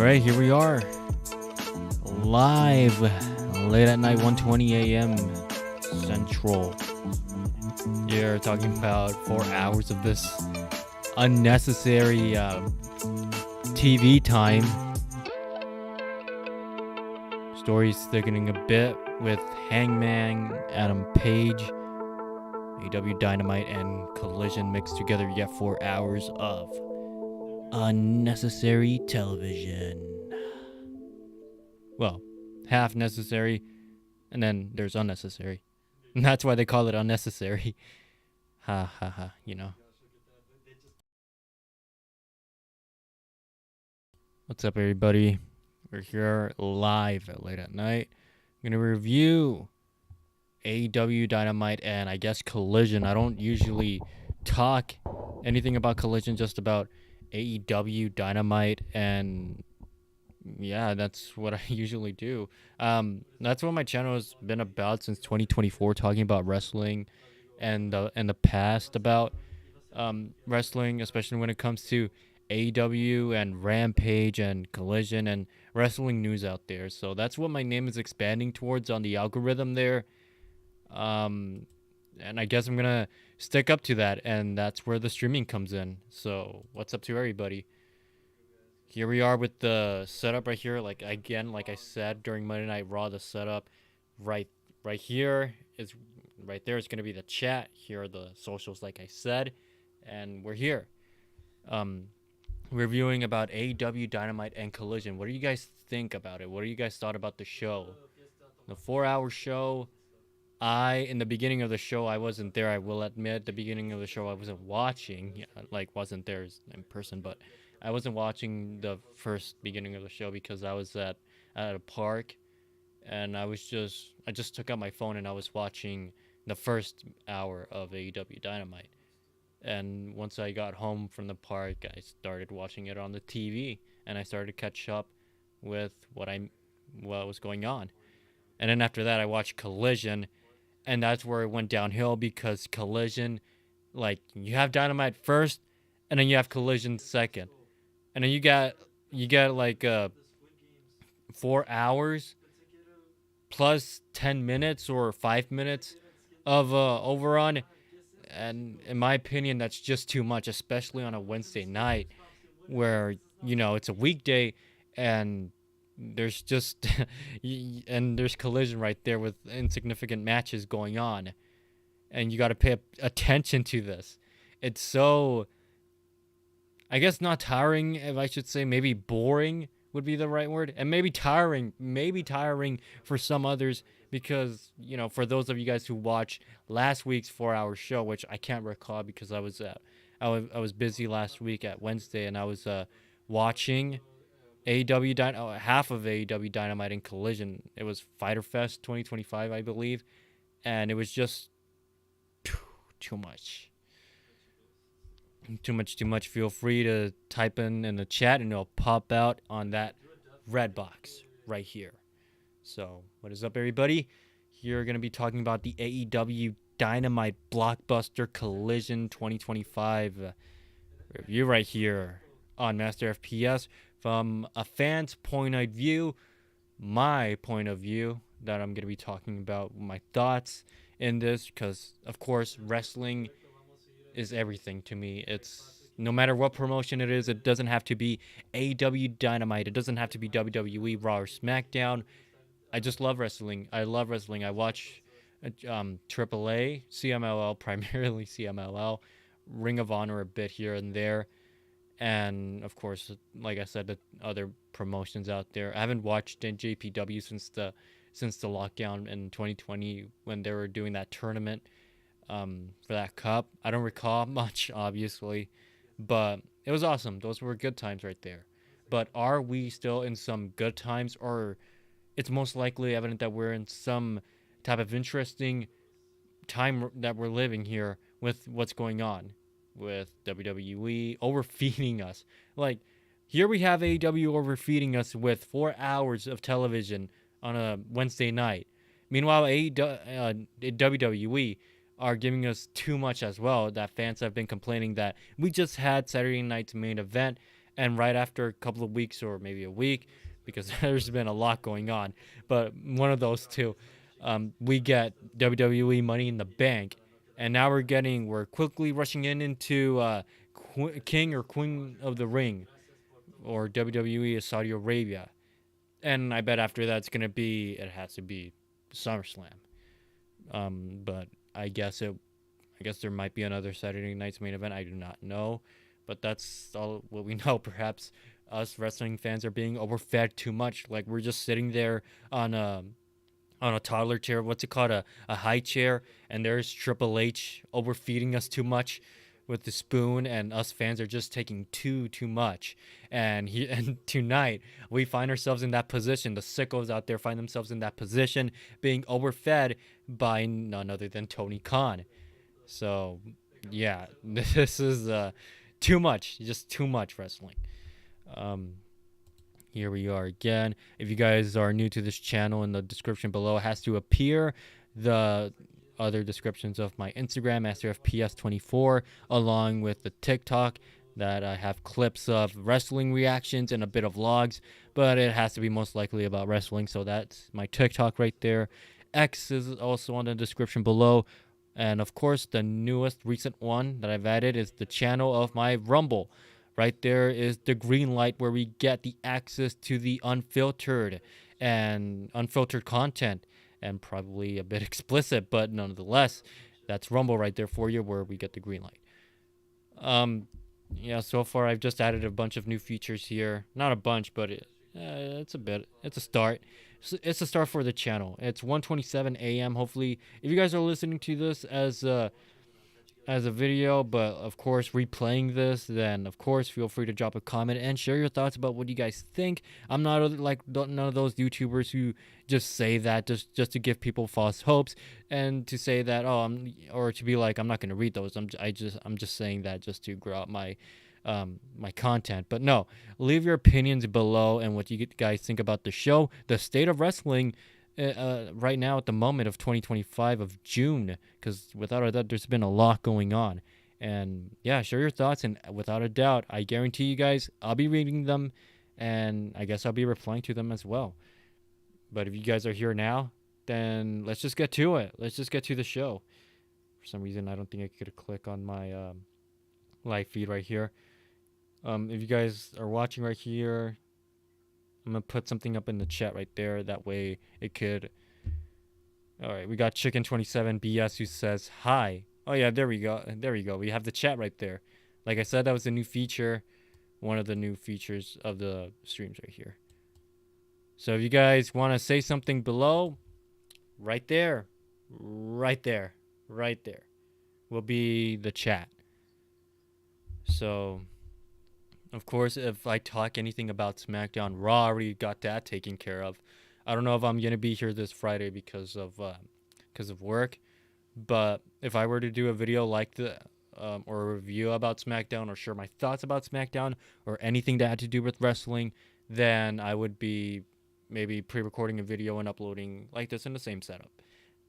right, here we are, live, late at night, 1:20 a.m. Central. You're talking about 4 hours of this unnecessary TV time. Stories thickening a bit with Hangman, Adam Page, AEW Dynamite, and Collision mixed together. You get 4 hours of unnecessary television. Well, half necessary, and then there's unnecessary. And that's why they call it unnecessary. Ha ha ha, you know. What's up, everybody? We're here live at late at night. I'm going to review AEW Dynamite and I guess Collision. I don't usually talk anything about Collision, just about AEW Dynamite, and yeah, that's what I usually do. That's what my channel has been about since 2024, talking about wrestling and the past about wrestling, especially when it comes to AEW and Rampage and Collision and wrestling news out there. So that's what my name is expanding towards on the algorithm there. And I guess I'm gonna stick up to that, and that's where the streaming comes in. So what's up to everybody? Here we are with the setup right here. Like I said during Monday Night Raw, the setup right here is right there. It's gonna be the chat. Here are the socials, like I said, and we're here. Reviewing about AEW Dynamite and Collision. What do you guys think about it? What do you guys thought about the show? The 4-hour show. In the beginning of the show, I wasn't there. I will admit, the beginning of the show, I wasn't watching. Wasn't there in person, but I wasn't watching the first beginning of the show because I was at a park, and I just took out my phone and I was watching the first hour of AEW Dynamite. And once I got home from the park, I started watching it on the TV, and I started to catch up with what was going on. And then after that, I watched Collision, and that's where it went downhill, because Collision, you have Dynamite first, and then you have Collision second, and then you got 4 hours plus 10 minutes or 5 minutes of overrun. And in my opinion, that's just too much, especially on a Wednesday night where, it's a weekday, and there's just and there's Collision right there with insignificant matches going on, and you got to pay attention to this. It's so, I guess, not tiring, if I should say. Maybe boring would be the right word, and maybe tiring for some others, because for those of you guys who watched last week's 4-hour show, which I can't recall because I was busy last week at Wednesday, and I was watching half of AEW Dynamite and Collision. It was Fyter Fest 2025, I believe, and it was just too much. Too much. Feel free to type in the chat, and it'll pop out on that red box right here. So, what is up, everybody? Here we're going to be talking about the AEW Dynamite Blockbuster Collision 2025 review right here on Master FPS. From a fan's point of view, my point of view, that I'm going to be talking about my thoughts in this, because, of course, wrestling is everything to me. It's no matter what promotion it is. It doesn't have to be AEW Dynamite. It doesn't have to be WWE, Raw, or SmackDown. I just love wrestling. I love wrestling. I watch AAA, CMLL, primarily CMLL, Ring of Honor a bit here and there, and of course, like I said, the other promotions out there. I haven't watched JPW since the lockdown in 2020 when they were doing that tournament for that cup. I don't recall much, obviously, but it was awesome. Those were good times right there. But are we still in some good times, or it's most likely evident that we're in some type of interesting time that we're living here with what's going on with WWE overfeeding us? Here we have AEW overfeeding us with 4 hours of television on a Wednesday night. Meanwhile, WWE are giving us too much as well, that fans have been complaining that we just had Saturday night's main event, and right after a couple of weeks or maybe a week, because there's been a lot going on, but one of those two, we get WWE Money in the Bank, and now we're quickly rushing into King or Queen of the Ring, or WWE is Saudi Arabia, and I bet after that it has to be SummerSlam. But I guess there might be another Saturday night's main event. I do not know, but that's all what we know. Perhaps us wrestling fans are being overfed too much. Like we're just sitting there on a toddler chair. What's it called? A high chair, and there's Triple H overfeeding us too much with the spoon, and us fans are just taking too much. And tonight we find ourselves in that position. The sickos out there find themselves in that position, being overfed by none other than Tony Khan. So yeah, this is too much, just too much wrestling. Um, Here we are again. If you guys are new to this channel, in the description below has to appear the other descriptions of my Instagram, MasterFPS24, along with the TikTok that I have clips of wrestling reactions and a bit of vlogs, but it has to be most likely about wrestling, so that's my TikTok right there. X is also on the description below. And of course, the newest recent one that I've added is the channel of my Rumble. Right there is the green light where we get the access to the unfiltered content, and probably a bit explicit, but nonetheless, that's Rumble right there for you where we get the green light. Yeah, so far I've just added a bunch of new features here. Not a bunch, but it's a start. It's a start for the channel. It's 1:27 a.m. Hopefully, if you guys are listening to this as a video, but of course replaying this, then of course feel free to drop a comment and share your thoughts about what you guys think. I'm not like none of those YouTubers who just say that just to give people false hopes, and to say that or to be like I'm not going to read those. I'm just saying that just to grow out my my content. But no, leave your opinions below and what you guys think about the show, the state of wrestling right now at the moment of 2025 of June, because without a doubt there's been a lot going on. And yeah, share your thoughts, and without a doubt I guarantee you guys I'll be reading them, and I guess I'll be replying to them as well. But if you guys are here now, then let's just get to it. Let's just get to the show. For some reason I don't think I could click on my live feed right here. If you guys are watching right here, I'm going to put something up in the chat right there. That way it could... All right, we got Chicken27 BS who says, hi. Oh, yeah, there we go. There we go. We have the chat right there. Like I said, that was a new feature. One of the new features of the streams right here. So if you guys want to say something below, right there, right there, right there will be the chat. So... of course, if I talk anything about SmackDown, Raw already got that taken care of. I don't know if I'm gonna be here this Friday because of work, but if I were to do a video like the or a review about SmackDown, or share my thoughts about SmackDown, or anything that had to do with wrestling, then I would be maybe pre-recording a video and uploading like this in the same setup.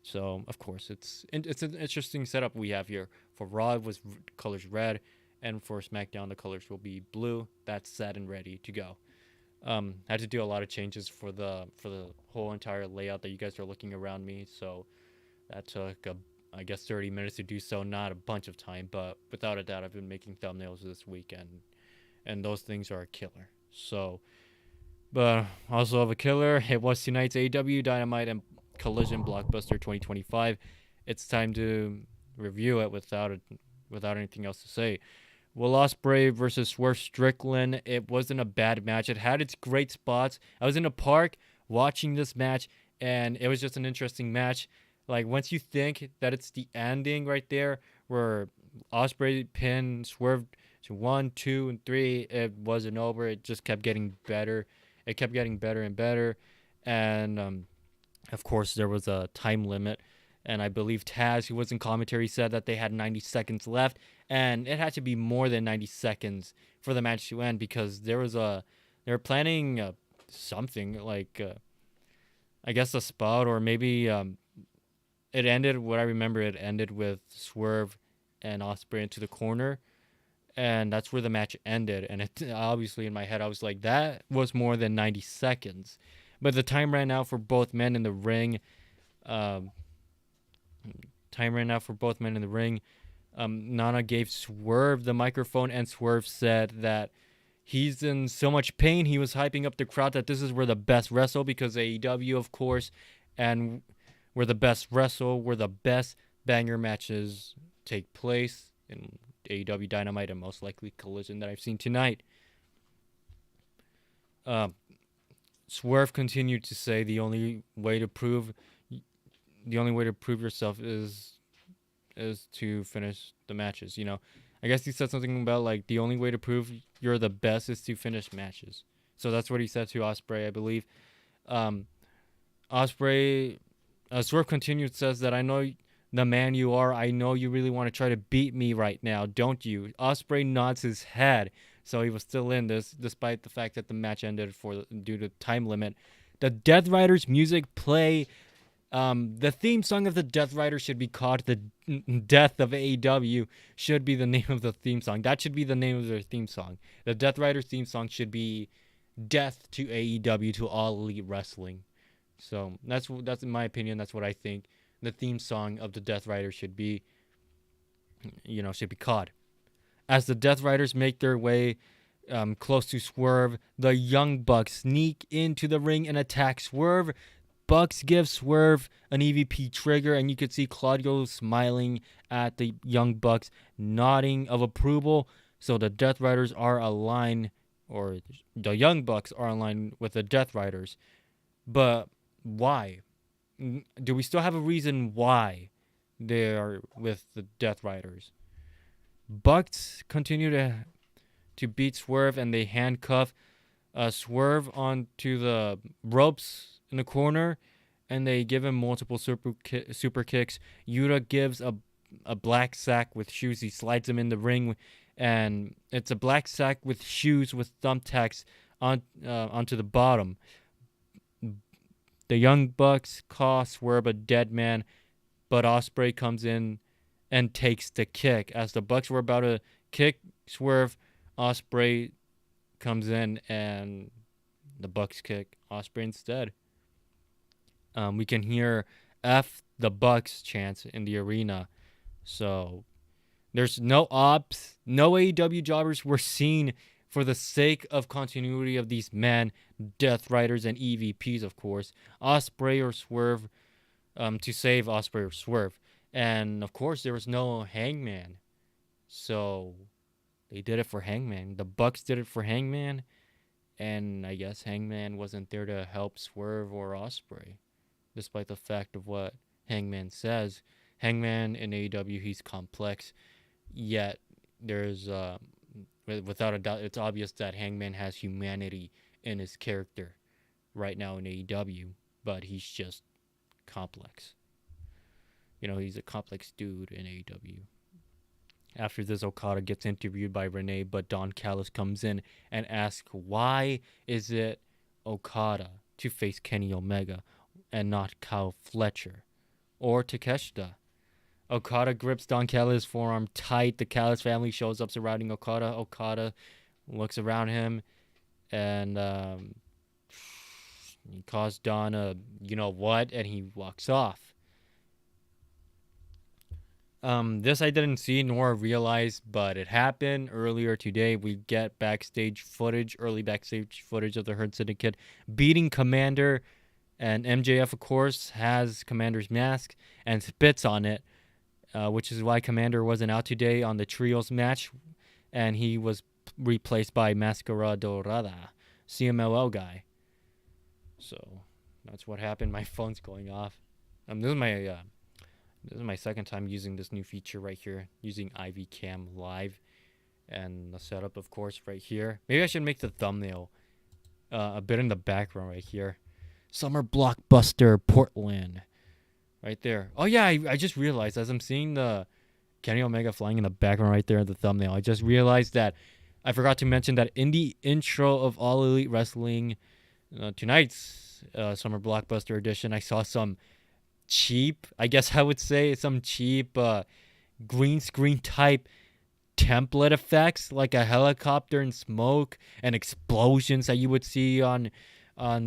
So of course, it's an interesting setup we have here. For Raw, it was colors red. And for SmackDown, the colors will be blue. That's set and ready to go. Had to do a lot of changes for the whole entire layout that you guys are looking around me. So that took, I guess, 30 minutes to do so. Not a bunch of time, but without a doubt, I've been making thumbnails this weekend. And those things are a killer. So, but also of a killer, it was tonight's AEW Dynamite and Collision Blockbuster 2025. It's time to review it without anything else to say. Will Ospreay versus Swerve Strickland. It wasn't a bad match. It had its great spots. I was in a park watching this match, and it was just an interesting match. Like, once you think that it's the ending right there, where Ospreay pinned Swerve to 1, 2, and 3, it wasn't over. It just kept getting better. It kept getting better and better. And, of course, there was a time limit. And I believe Taz, who was in commentary, said that they had 90 seconds left. And it had to be more than 90 seconds for the match to end, because they were planning something like, I guess a spot, or maybe it ended, what I remember, it ended with Swerve and Ospreay into the corner. and that's where the match ended. And it obviously in my head I was like, that was more than 90 seconds. But the time ran out for both men in the ring. Um, time ran out for both men in the ring. Nana gave Swerve the microphone, and Swerve said that he's in so much pain. He was hyping up the crowd that this is where the best wrestle, because AEW, of course, and where the best wrestle, where the best banger matches take place in AEW Dynamite, and most likely Collision that I've seen tonight. Swerve continued to say the only way to prove yourself is to finish the matches. You know, I guess he said something about like the only way to prove you're the best is to finish matches. So that's what he said to Ospreay, I believe. Ospreay, Swerve continued, says that I know the man you are. I know you really want to try to beat me right now, don't you? Ospreay nods his head, so he was still in this, despite the fact that the match ended due to time limit. The Death Riders music play. The theme song of the Death Rider should be called The Death of AEW. Should be the name of the theme song. That should be the name of their theme song. The Death Riders theme song should be Death to AEW, to All Elite Wrestling. So that's in my opinion. That's what I think the theme song of the Death Riders should be. Should be called. As the Death Riders make their way close to Swerve, the Young Bucks sneak into the ring and attack Swerve. Bucks give Swerve an EVP trigger, and you could see Claudio smiling at the Young Bucks, nodding of approval. So the Death Riders are aligned, or the Young Bucks are aligned with the Death Riders. But why? Do we still have a reason why they are with the Death Riders? Bucks continue to beat Swerve, and they handcuff Swerve onto the ropes in the corner, and they give him multiple super kicks. Yuta gives a black sack with shoes. He slides him in the ring, and it's a black sack with shoes with thumbtacks onto the bottom. The Young Bucks call Swerve a dead man, but Ospreay comes in and takes the kick. As the Bucks were about to kick Swerve, Ospreay comes in, and the Bucks kick Ospreay instead. We can hear F the Bucks chants in the arena. So there's no ops, no AEW jobbers were seen for the sake of continuity of these men, Death Riders and EVPs, of course. Ospreay or Swerve, to save Ospreay or Swerve. And of course there was no Hangman. So they did it for Hangman. The Bucks did it for Hangman. And I guess Hangman wasn't there to help Swerve or Ospreay, despite the fact of what Hangman says. Hangman in AEW, he's complex, yet there's, without a doubt, it's obvious that Hangman has humanity in his character right now in AEW, but he's just complex. He's a complex dude in AEW. After this, Okada gets interviewed by Renee, but Don Callis comes in and asks, why is it Okada to face Kenny Omega and not Kyle Fletcher or Takeshita? Okada grips Don Callis' forearm tight. The Callis family shows up surrounding Okada. Okada looks around him, and he calls Don a you-know-what, and he walks off. This I didn't see nor realize, but it happened earlier today. We get early backstage footage of the Hurt Syndicate beating Commander, and MJF, of course, has Commander's mask and spits on it, which is why Commander wasn't out today on the Trios match, and he was replaced by Mascara Dorada, CMLL guy. So that's what happened. My phone's going off. This is my second time using this new feature right here, using IV Cam Live, and the setup, of course, right here. Maybe I should make the thumbnail a bit in the background right here. Summer Blockbuster Portland, right there. Oh yeah, I just realized as I'm seeing the Kenny Omega flying in the background right there in the thumbnail, I just realized that I forgot to mention that in the intro of All Elite Wrestling, tonight's Summer Blockbuster edition, I saw some cheap, I guess I would say, some cheap green screen type template effects like a helicopter and smoke and explosions that you would see on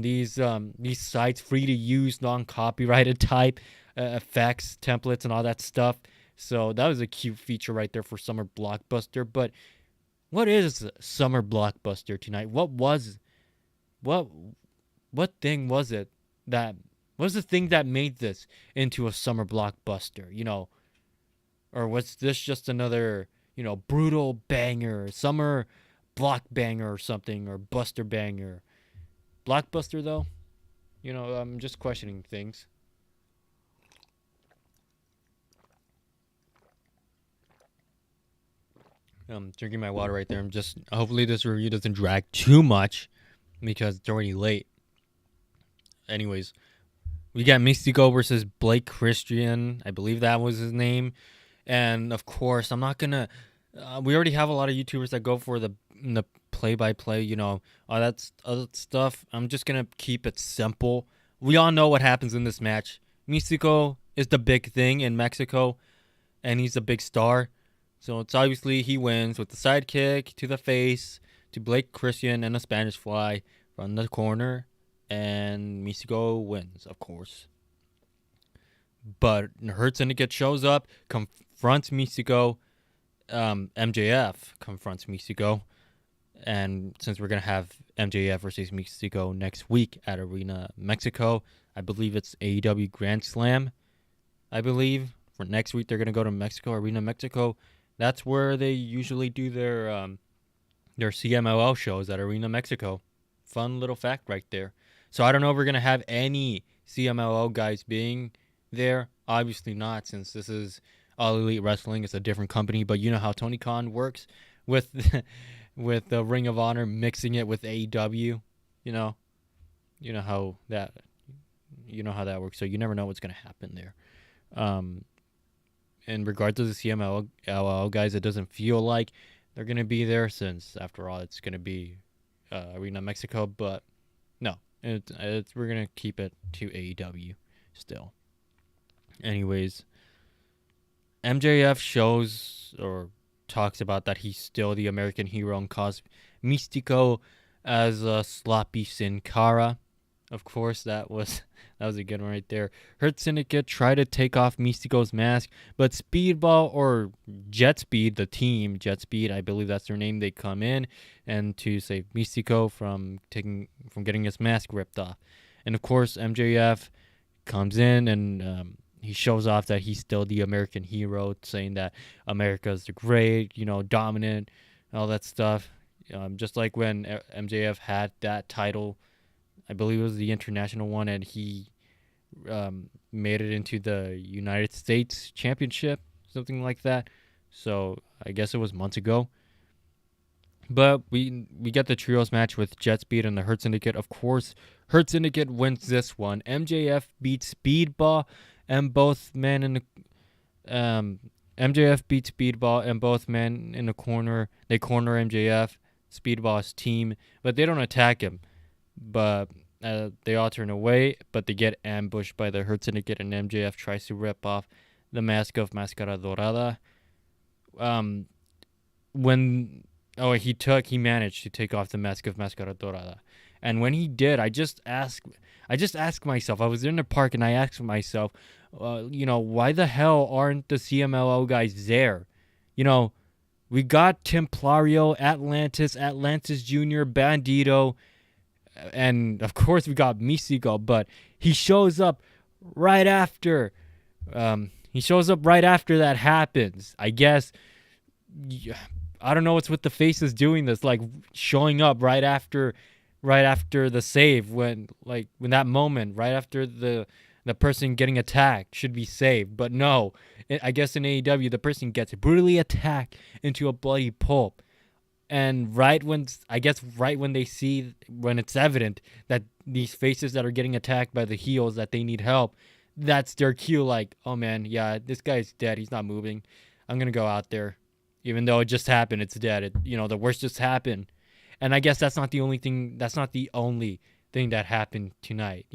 these sites, free to use, non-copyrighted type effects, templates, and all that stuff. So that was a cute feature right there for Summer Blockbuster. But what is Summer Blockbuster tonight? What thing was it that was the thing that made this into a summer blockbuster? Or was this just another brutal banger, summer block banger or something, or buster banger? Blockbuster though, I'm just questioning things. I'm drinking my water right there. I'm just hopefully this review doesn't drag too much because it's already late. Anyways, we got Mystico versus Blake Christian. I believe that was his name. And of course, I'm not gonna. We already have a lot of YouTubers that go for the play-by-play, all that other stuff. I'm just gonna keep it simple. We all know what happens in this match. Mystico is the big thing in Mexico, and he's a big star. So it's obviously he wins with the sidekick to the face to Blake Christian and a Spanish fly from the corner, and Mystico wins, of course. But Hurt Syndicate shows up, confronts Mystico. MJF confronts Mystico. And since we're going to have MJF versus Mystico next week at Arena Mexico, I believe it's AEW Grand Slam. I believe for next week they're going to go to Mexico, Arena Mexico. That's where they usually do their CMLL shows at Arena Mexico. Fun little fact right there. So I don't know if we're going to have any CMLL guys being there. Obviously not, since this is All Elite Wrestling. It's a different company, but you know how Tony Khan works with with the Ring of Honor, mixing it with AEW. You know how that works. So you never know what's going to happen there. In regards to the CMLL guys, it doesn't feel like they're going to be there, since after all it's going to be Arena Mexico. But no, we're going to keep it to AEW still. Anyways, MJF shows or talks about that he's still the American hero and calls Mystico as a sloppy Sin Cara. Of course, that was a good one right there. Hurt Syndicate try to take off Mystico's mask, but Speedball or Jet Speed, the team Jet Speed, I believe that's their name, they come in and to save Mystico from getting his mask ripped off. And of course, MJF comes in and he shows off that he's still the American hero, saying that America's the great, dominant, all that stuff. Just like when MJF had that title, I believe it was the international one, and he made it into the United States Championship, something like that. So I guess it was months ago. But we get the trios match with Jet Speed and the Hurt Syndicate. Of course, Hurt Syndicate wins this one. MJF beats Speedball, and both men in the MJF beats Speedball, and both men in the corner. They corner MJF, Speedball's team, but they don't attack him. But they all turn away, but they get ambushed by the Hurt Syndicate, and MJF tries to rip off the mask of Máscara Dorada. He managed to take off the mask of Máscara Dorada. And when he did, I just asked myself, I was in the park and I asked myself, why the hell aren't the CMLL guys there? We got Templario, Atlantis Jr., Bandito, and of course we got Mystico, but he shows up right after that happens. I guess, I don't know what's with the faces doing this, like showing up right after the save, when that moment, right after the person getting attacked should be saved. But no, I guess in AEW, the person gets brutally attacked into a bloody pulp. And right when they see, when it's evident that these faces that are getting attacked by the heels, that they need help, that's their cue. Like, oh man, yeah, this guy's dead. He's not moving. I'm going to go out there. Even though it just happened, it's dead. The worst just happened. And I guess that's not the only thing that happened tonight,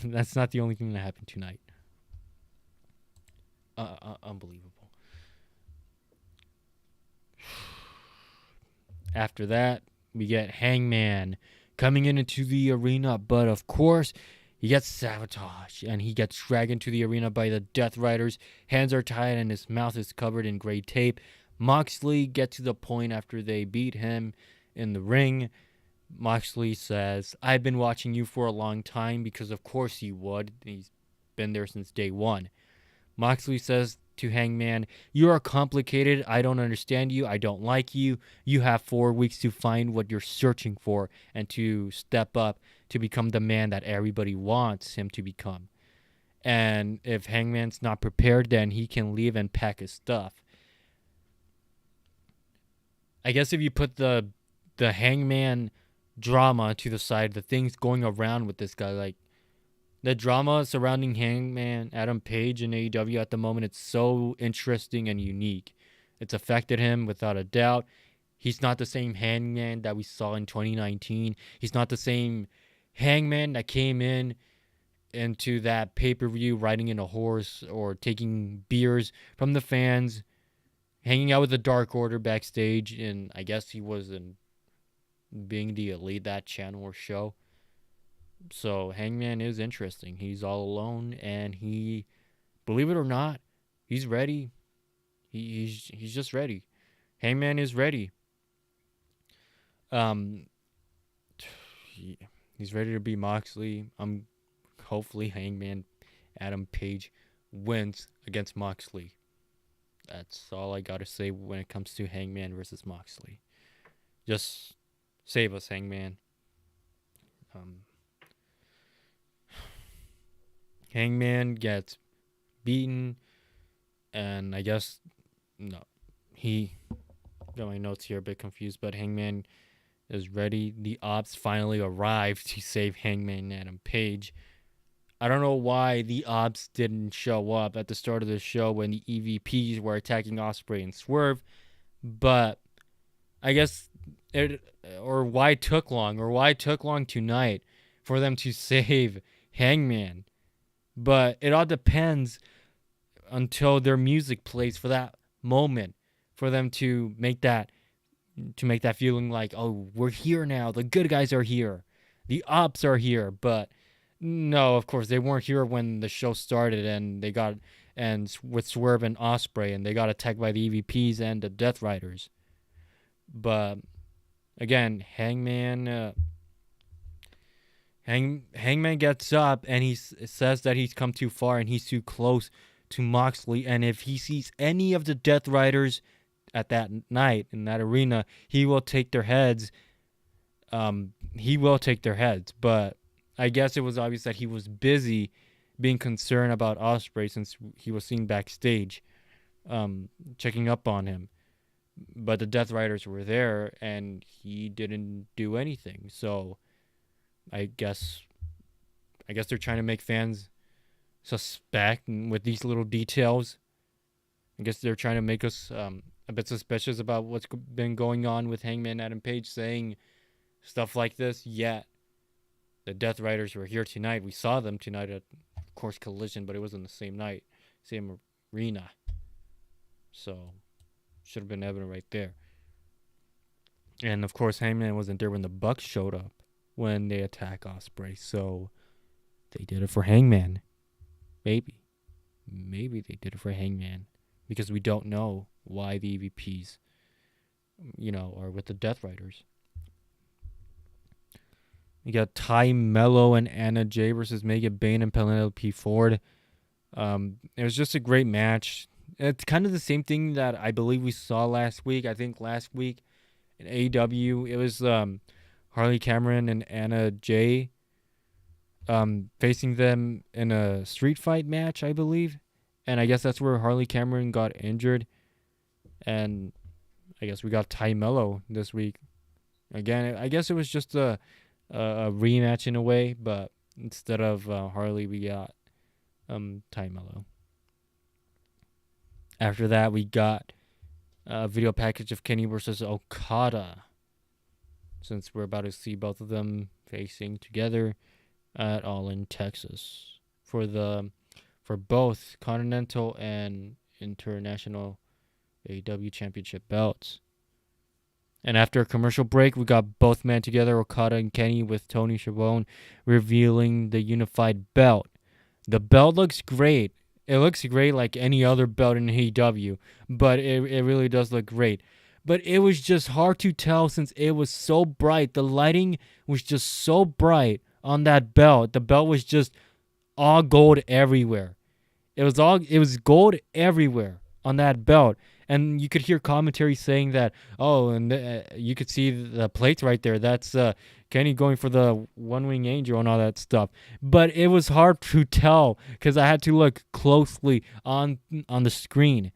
that's not the only thing that happened tonight. Unbelievable. After that, we get Hangman coming into the arena, but of course, he gets sabotaged and he gets dragged into the arena by the Death Riders. Hands are tied and his mouth is covered in gray tape. Moxley gets to the point after they beat him in the ring. Moxley says, "I've been watching you for a long time," because of course he would. He's been there since day one. Moxley says to Hangman, "You are complicated. I don't understand you. I don't like you. You have 4 weeks to find what you're searching for and to step up to become the man that everybody wants him to become. And if Hangman's not prepared, then he can leave and pack his stuff." I guess if you put the Hangman drama to the side, the things going around with this guy, like the drama surrounding Hangman Adam Page in AEW at the moment, it's so interesting and unique. It's affected him without a doubt. He's not the same Hangman that we saw in 2019. He's not the same Hangman that came into that pay-per-view riding in a horse or taking beers from the fans, hanging out with the Dark Order backstage, and I guess he was in being the elite that channel or show. So Hangman is interesting. He's all alone, and he, believe it or not, he's ready. He's just ready. Hangman is ready. He's ready to be Moxley. Hopefully Hangman Adam Page wins against Moxley. That's all I gotta say when it comes to Hangman versus Moxley. Just save us, Hangman. Hangman gets beaten, and I guess no, he got my notes here a bit confused, but Hangman is ready. The Ops finally arrived to save Hangman Adam Page. I don't know why the Ops didn't show up at the start of the show when the EVPs were attacking Ospreay and Swerve, but I guess why it took long tonight for them to save Hangman. But it all depends until their music plays for that moment, for them to make that feeling like, oh, we're here now. The good guys are here. The Ops are here. But no, of course, they weren't here when the show started and with Swerve and Ospreay, and they got attacked by the EVPs and the Death Riders. But again, Hangman gets up and he says that he's come too far and he's too close to Moxley, and if he sees any of the Death Riders at that night in that arena, he will take their heads. But I guess it was obvious that he was busy being concerned about Ospreay since he was seen backstage, checking up on him. But the Death Riders were there and he didn't do anything. So I guess they're trying to make fans suspect, and with these little details, I guess they're trying to make us a bit suspicious about what's been going on with Hangman Adam Page saying stuff like this. Yet the Death Riders were here tonight. We saw them tonight at, of course, Collision, but it wasn't the same night, same arena. So should have been evident right there. And of course, Hangman wasn't there when the Bucks showed up when they attack Ospreay. So they did it for Hangman. Maybe they did it for Hangman because we don't know why the EVPs, are with the Death Riders. We got Ty Mello and Anna Jay versus Megan Bayne and Penelope Ford. It was just a great match. It's kind of the same thing that I believe we saw last week. I think last week in AEW, it was Harley Cameron and Anna Jay facing them in a street fight match, I believe. And I guess that's where Harley Cameron got injured. And I guess we got Ty Mello this week. Again, I guess it was just a rematch in a way, but instead of Harley, we got Ty Mello. After that, we got a video package of Kenny versus Okada, since we're about to see both of them facing together at All in Texas for both Continental and International AEW Championship belts. And after a commercial break, we got both men together, Okada and Kenny, with Tony Schiavone revealing the unified belt. The belt looks great. It looks great like any other belt in AEW, but it really does look great. But it was just hard to tell since it was so bright. The lighting was just so bright on that belt. The belt was just all gold everywhere. It was gold everywhere on that belt. And you could hear commentary saying that, oh, and you could see the plates right there. That's Kenny going for the one wing angel and all that stuff. But it was hard to tell because I had to look closely on the screen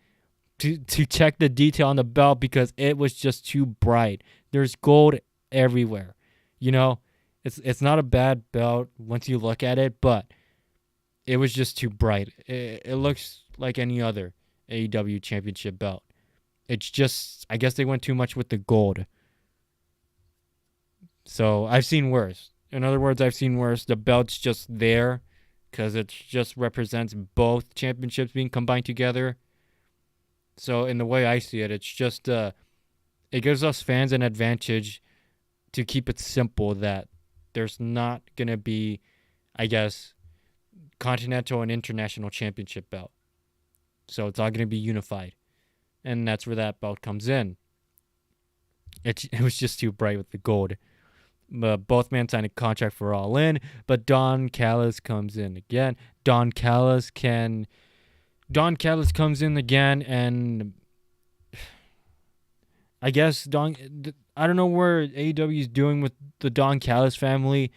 to check the detail on the belt because it was just too bright. There's gold everywhere. You know, it's not a bad belt once you look at it, but it was just too bright. It looks like any other AEW championship belt. It's just, I guess they went too much with the gold. So I've seen worse. In other words, I've seen worse. The belt's just there because it just represents both championships being combined together. So in the way I see it, it's just, it gives us fans an advantage to keep it simple that there's not going to be, I guess, continental and international championship belt. So it's all going to be unified. And that's where that belt comes in. It was just too bright with the gold. But both men signed a contract for All In, but Don Callis comes in again. Don Callis comes in again, and I guess I don't know where AEW is doing with the Don Callis family.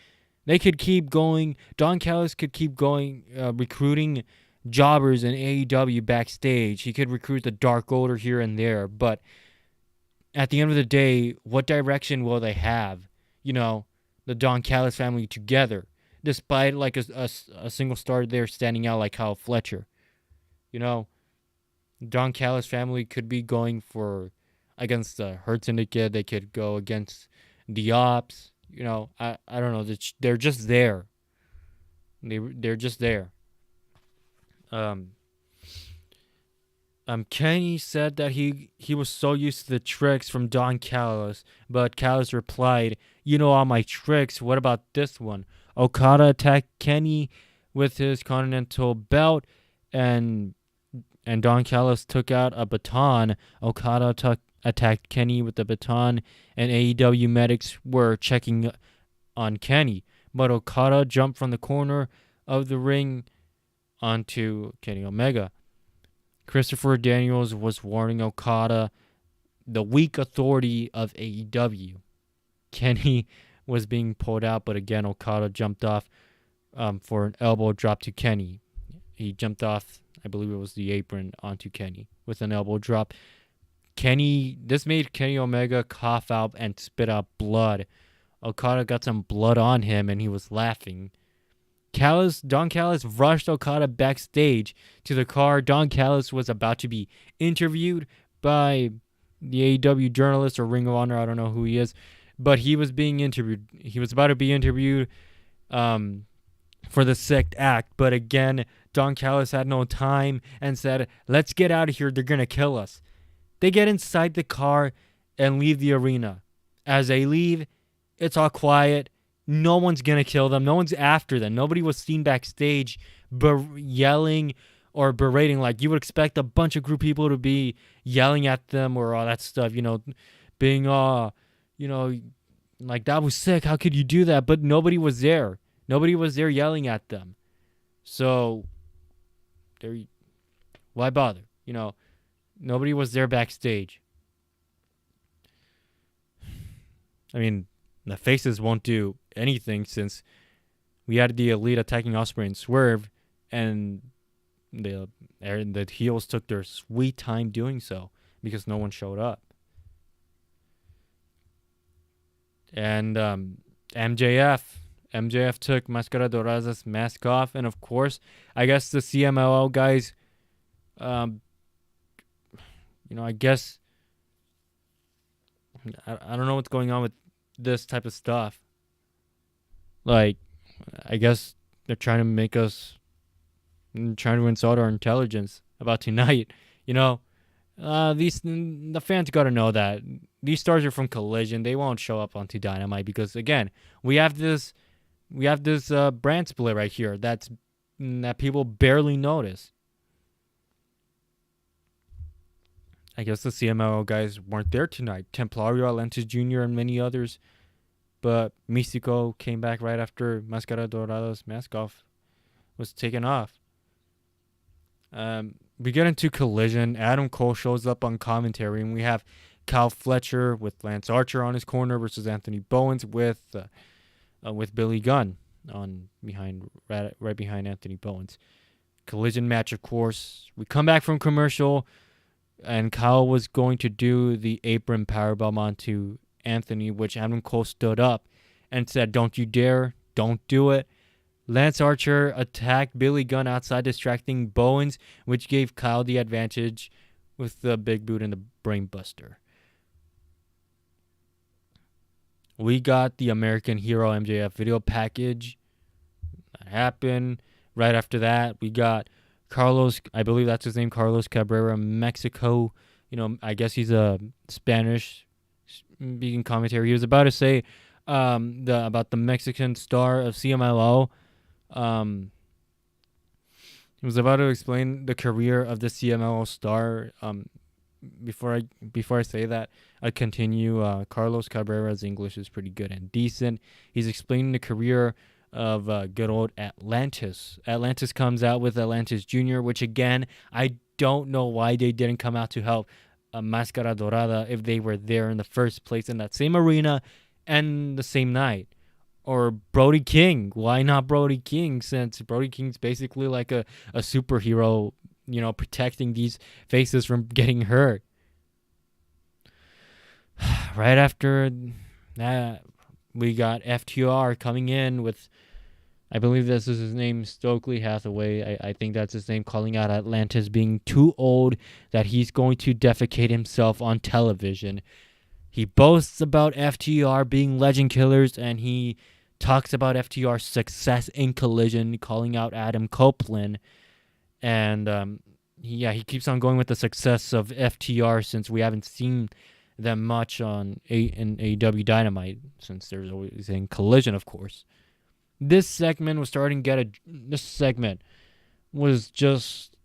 They could keep going. Don Callis could keep going, recruiting jobbers in AEW backstage. He could recruit the Dark Order here and there, but at the end of the day, what direction will they have? You know, the Don Callis family together, despite like a single star there standing out like Kyle Fletcher. You know, Don Callis family could be going for against the Hurt Syndicate. They could go against the Ops. You know, I don't know. They're just there. They're just there. Kenny said that he was so used to the tricks from Don Callis, but Callis replied, "You know all my tricks. What about this one?" Okada attacked Kenny with his Continental belt, and Don Callis took out a baton. Okada attacked Kenny with the baton, and AEW medics were checking on Kenny, but Okada jumped from the corner of the ring onto Kenny Omega. Christopher Daniels was warning Okada, the weak authority of AEW. Kenny was being pulled out, but again, Okada jumped off for an elbow drop to Kenny. He jumped off, I believe it was the apron, onto Kenny with an elbow drop. This made Kenny Omega cough out and spit out blood. Okada got some blood on him, and he was laughing. Don Callis rushed Okada backstage to the car. Don Callis was about to be interviewed by the AEW journalist or Ring of Honor. I don't know who he is, but he was being interviewed. He was about to be interviewed for the sixth act, but again, Don Callis had no time and said, "Let's get out of here. They're going to kill us." They get inside the car and leave the arena. As they leave, it's all quiet. No one's going to kill them. No one's after them. Nobody was seen backstage yelling or berating like you would expect a bunch of group people to be yelling at them or all that stuff, you know, being, like, that was sick. How could you do that? But nobody was there. Nobody was there yelling at them. So, why bother? You know, nobody was there backstage. I mean, the faces won't do anything since we had the Elite attacking Ospreay and Swerve, and the heels took their sweet time doing so because no one showed up. And MJF took Máscara Dorada's mask off, and of course, I guess the CMLL guys, I guess I don't know what's going on with this type of stuff. Like, I guess they're trying to insult our intelligence about tonight. You know, the fans got to know that these stars are from Collision. They won't show up onto Dynamite because again, we have this brand split right here that people barely notice. I guess the CMLL guys weren't there tonight. Templario, Atlantis Jr., and many others. But Místico came back right after Máscara Dorado's mask off was taken off. We get into Collision. Adam Cole shows up on commentary, and we have Kyle Fletcher with Lance Archer on his corner versus Anthony Bowens with Billy Gunn right behind Anthony Bowens. Collision match, of course. We come back from commercial, and Kyle was going to do the apron powerbomb onto Anthony, which Adam Cole stood up and said, "Don't you dare, don't do it." Lance Archer attacked Billy Gunn outside, distracting Bowens, which gave Kyle the advantage with the big boot and the brain buster. We got the American Hero MJF video package. That happened. Right after that, we got Carlos, I believe that's his name, Carlos Cabrera, Mexico. I guess he's a Spanish speaking commentary. He was about to say about the Mexican star of CMLL. He was about to explain the career of the CMLL star. Before I say that, I continue. Carlos Cabrera's English is pretty good and decent. He's explaining the career of good old Atlantis. Atlantis comes out with Atlantis Jr., which again, I don't know why they didn't come out to help Máscara Dorada if they were there in the first place in that same arena and the same night. Or Brody King. Why not Brody King, since Brody King's basically like a superhero, protecting these faces from getting hurt. Right after that, we got FTR coming in with, I believe this is his name, Stokely Hathaway. I think that's his name, calling out Atlantis being too old, that he's going to defecate himself on television. He boasts about FTR being legend killers, and he talks about FTR's success in Collision, calling out Adam Copeland. And he keeps on going with the success of FTR since we haven't seen them much in AEW Dynamite, since there's always in Collision, of course. This segment was just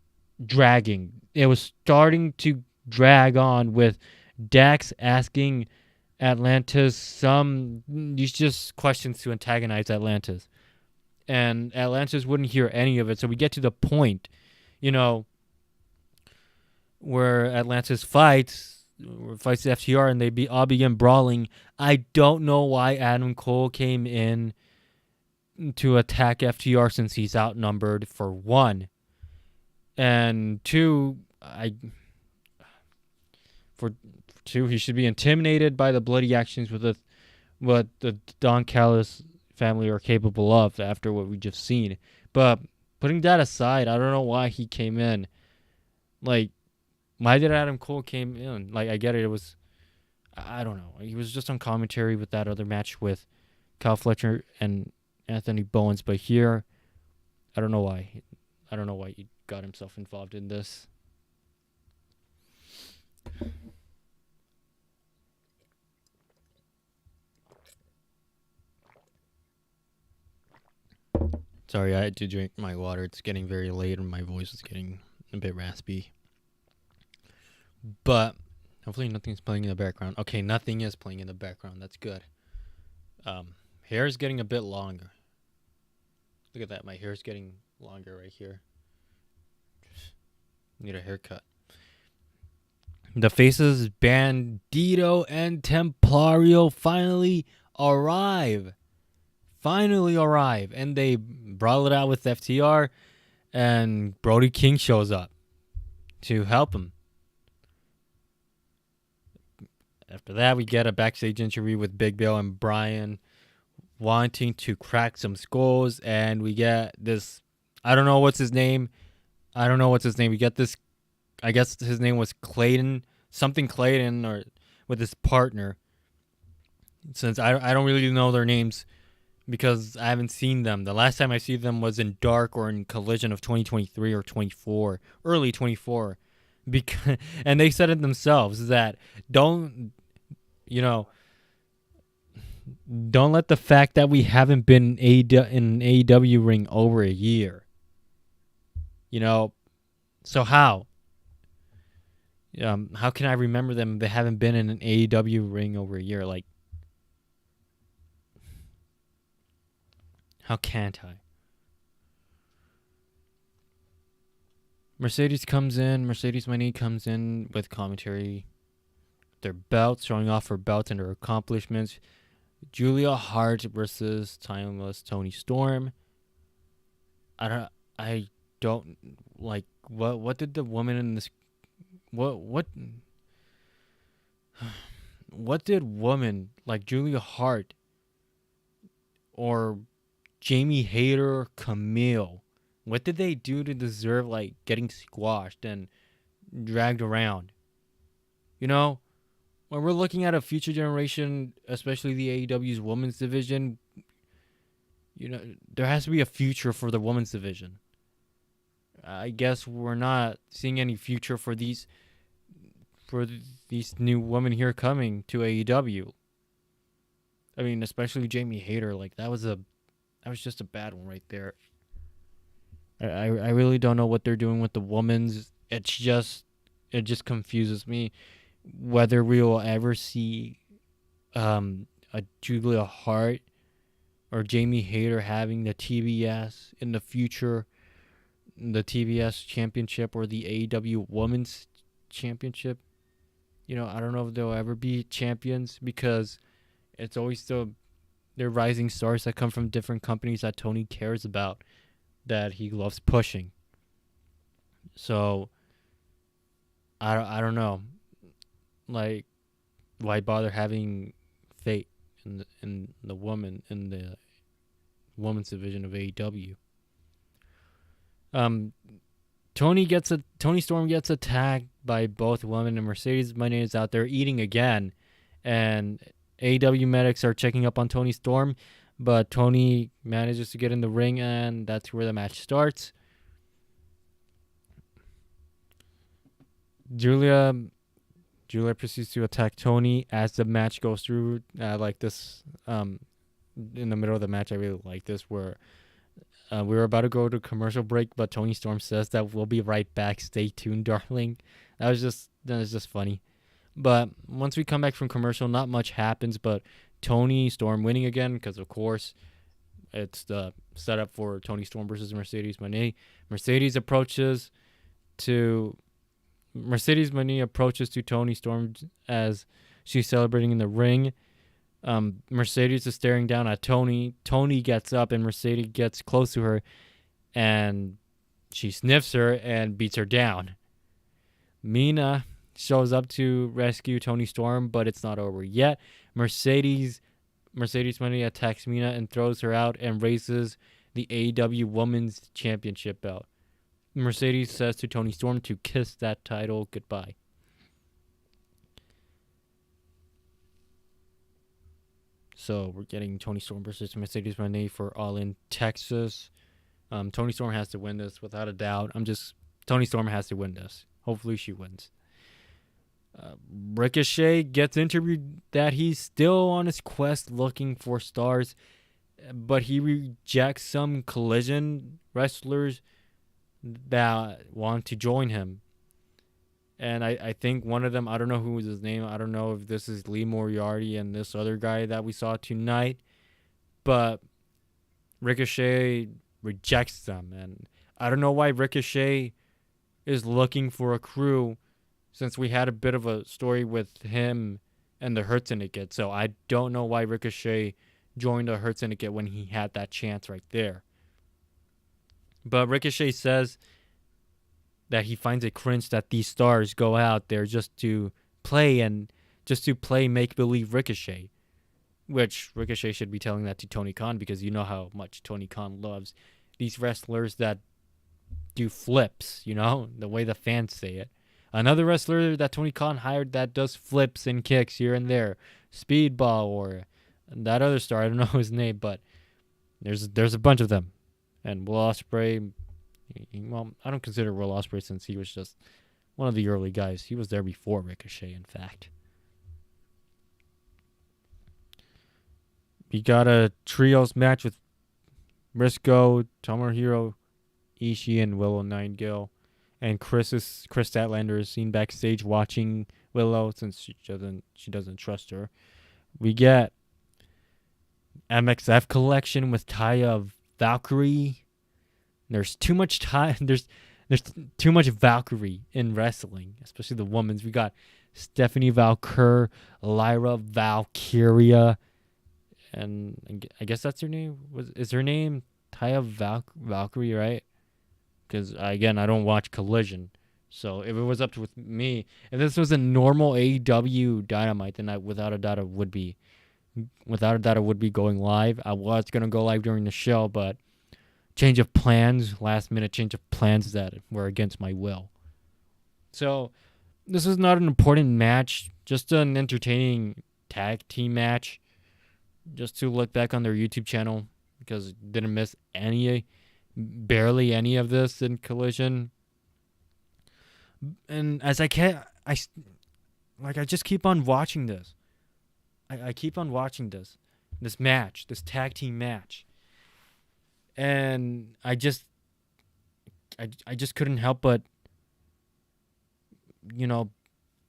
dragging. It was starting to drag on with Dax asking Atlantis these just questions to antagonize Atlantis. And Atlantis wouldn't hear any of it. So we get to the point, where Atlantis fights FTR and they all begin brawling. I don't know why Adam Cole came in to attack FTR since he's outnumbered, for one. And two, he should be intimidated by the bloody actions with what the Don Callis family are capable of after what we just seen. But putting that aside, I don't know why he came in. Like, why did Adam Cole came in? Like, I get it. It was, I don't know. He was just on commentary with that other match with Kyle Fletcher and Anthony Bowens. But here, I don't know why. I don't know why he got himself involved in this. Sorry, I had to drink my water. It's getting very late and my voice is getting a bit raspy. But hopefully nothing's playing in the background. Okay, nothing is playing in the background. That's good. Hair is getting a bit longer. Look at that. My hair is getting longer right here. Need a haircut. The faces Bandito and Templario finally arrive. And they brawl it out with FTR, and Brody King shows up to help him. After that, we get a backstage interview with Big Bill and Brian wanting to crack some skulls, and we get this, I don't know what's his name. We get this, I guess his name was Clayton, or with his partner. Since I don't really know their names because I haven't seen them. The last time I see them was in Dark or in Collision of 2023 or 24, early 24. And they said it themselves that you know, don't let the fact that we haven't been in an AEW ring over a year. You know, so how can I remember them? They haven't been in an AEW ring over a year. Like, how can't I? Mercedes Moné comes in with commentary, their belts, showing off her belts and her accomplishments. Julia Hart versus Timeless Tony Storm. I don't like what did the woman in this what what did woman like Julia Hart or Jamie Hayter or Camille, what did they do to deserve like getting squashed and dragged around? You know, when we're looking at a future generation, especially the AEW's women's division, you know, there has to be a future for the women's division. I guess we're not seeing any future for these new women here coming to AEW. I mean, especially Jamie Hayter, like that was just a bad one right there. I really don't know what they're doing with the women's. It just confuses me whether we will ever see a Julia Hart or Jamie Hayter having the TBS in the future, the TBS championship or the AEW Women's Championship. You know, I don't know if they'll ever be champions because it's always they're rising stars that come from different companies that Tony cares about, that he loves pushing. So I don't know. Like, why bother having Fate in the women's division of AEW? Tony Storm gets attacked by both women, and Mercedes Moné is out there eating again, and AEW medics are checking up on Tony Storm, but Tony manages to get in the ring, and that's where the match starts. Julia proceeds to attack Tony as the match goes through. Like this, in the middle of the match, I really like this, where we were about to go to commercial break, but Tony Storm says that we'll be right back. Stay tuned, darling. That was just funny. But once we come back from commercial, not much happens, but Tony Storm winning again, because of course it's the setup for Tony Storm versus Mercedes Moné. Mercedes Moné approaches to Tony Storm as she's celebrating in the ring. Mercedes is staring down at Tony. Tony gets up and Mercedes gets close to her and she sniffs her and beats her down. Mina shows up to rescue Tony Storm, but it's not over yet. Mercedes Moné attacks Mina and throws her out and raises the AEW Women's Championship belt. Mercedes says to Tony Storm to kiss that title goodbye. So we're getting Tony Storm versus Mercedes Moné for All In Texas. Tony Storm has to win this without a doubt. Tony Storm has to win this. Hopefully she wins. Ricochet gets interviewed that he's still on his quest looking for stars, but he rejects some Collision wrestlers that want to join him. And I think one of them, I don't know who was his name. I don't know if this is Lee Moriarty and this other guy that we saw tonight. But Ricochet rejects them. And I don't know why Ricochet is looking for a crew, since we had a bit of a story with him and the Hurt Syndicate. So I don't know why Ricochet joined the Hurt Syndicate when he had that chance right there. But Ricochet says that he finds it cringe that these stars go out there just to play make-believe Ricochet. Which Ricochet should be telling that to Tony Khan, because you know how much Tony Khan loves these wrestlers that do flips, you know, the way the fans say it. Another wrestler that Tony Khan hired that does flips and kicks here and there, Speedball, or that other star, I don't know his name, but there's a bunch of them. And Will Ospreay, well, I don't consider Will Ospreay, since he was just one of the early guys. He was there before Ricochet, in fact. we got a trios match with Briscoe, Tomohiro Ishii, and Willow Nightingale. And Chris Statlander is seen backstage watching Willow since she doesn't trust her. We get MXF collection with Taya Valkyrie. There's too much time. There's too much Valkyrie in wrestling, especially the women's. We got Stephanie Valkyr, Lyra Valkyria, and I guess that's her name. Is her name Taya Valkyrie, right? Because again, I don't watch Collision, so if it was up to with me, if this was a normal AEW Dynamite, then without a doubt it would be going live. I was gonna go live during the show, but last minute change of plans that were against my will. So this is not an important match, just an entertaining tag team match, just to look back on their YouTube channel because it didn't miss barely any of this in Collision. And as I just keep on watching this. I keep on watching this match, this tag team match. And I just couldn't help but,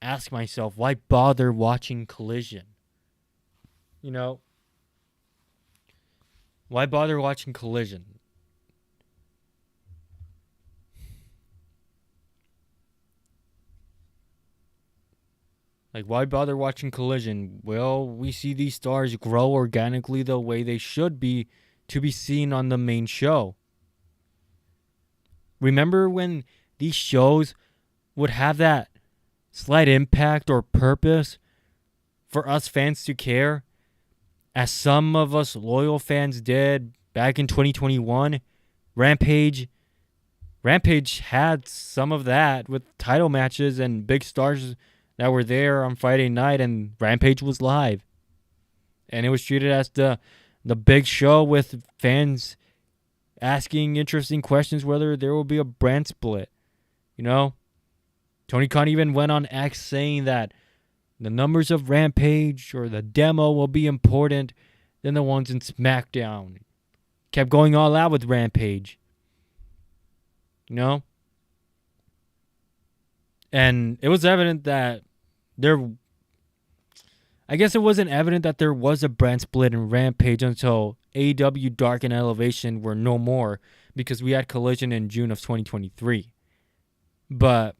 ask myself, why bother watching Collision? Why bother watching Collision? Like, why bother watching Collision? Well, we see these stars grow organically the way they should be to be seen on the main show. Remember when these shows would have that slight impact or purpose for us fans to care? As some of us loyal fans did back in 2021, Rampage had some of that with title matches and big stars that were there on Friday night, and Rampage was live. And it was treated as the big show with fans asking interesting questions whether there will be a brand split. Tony Khan even went on X saying that the numbers of Rampage or the demo will be important than the ones in SmackDown. Kept going all out with Rampage. And it was evident that it wasn't evident that there was a brand split in Rampage until AEW Dark and Elevation were no more, because we had Collision in June of 2023. But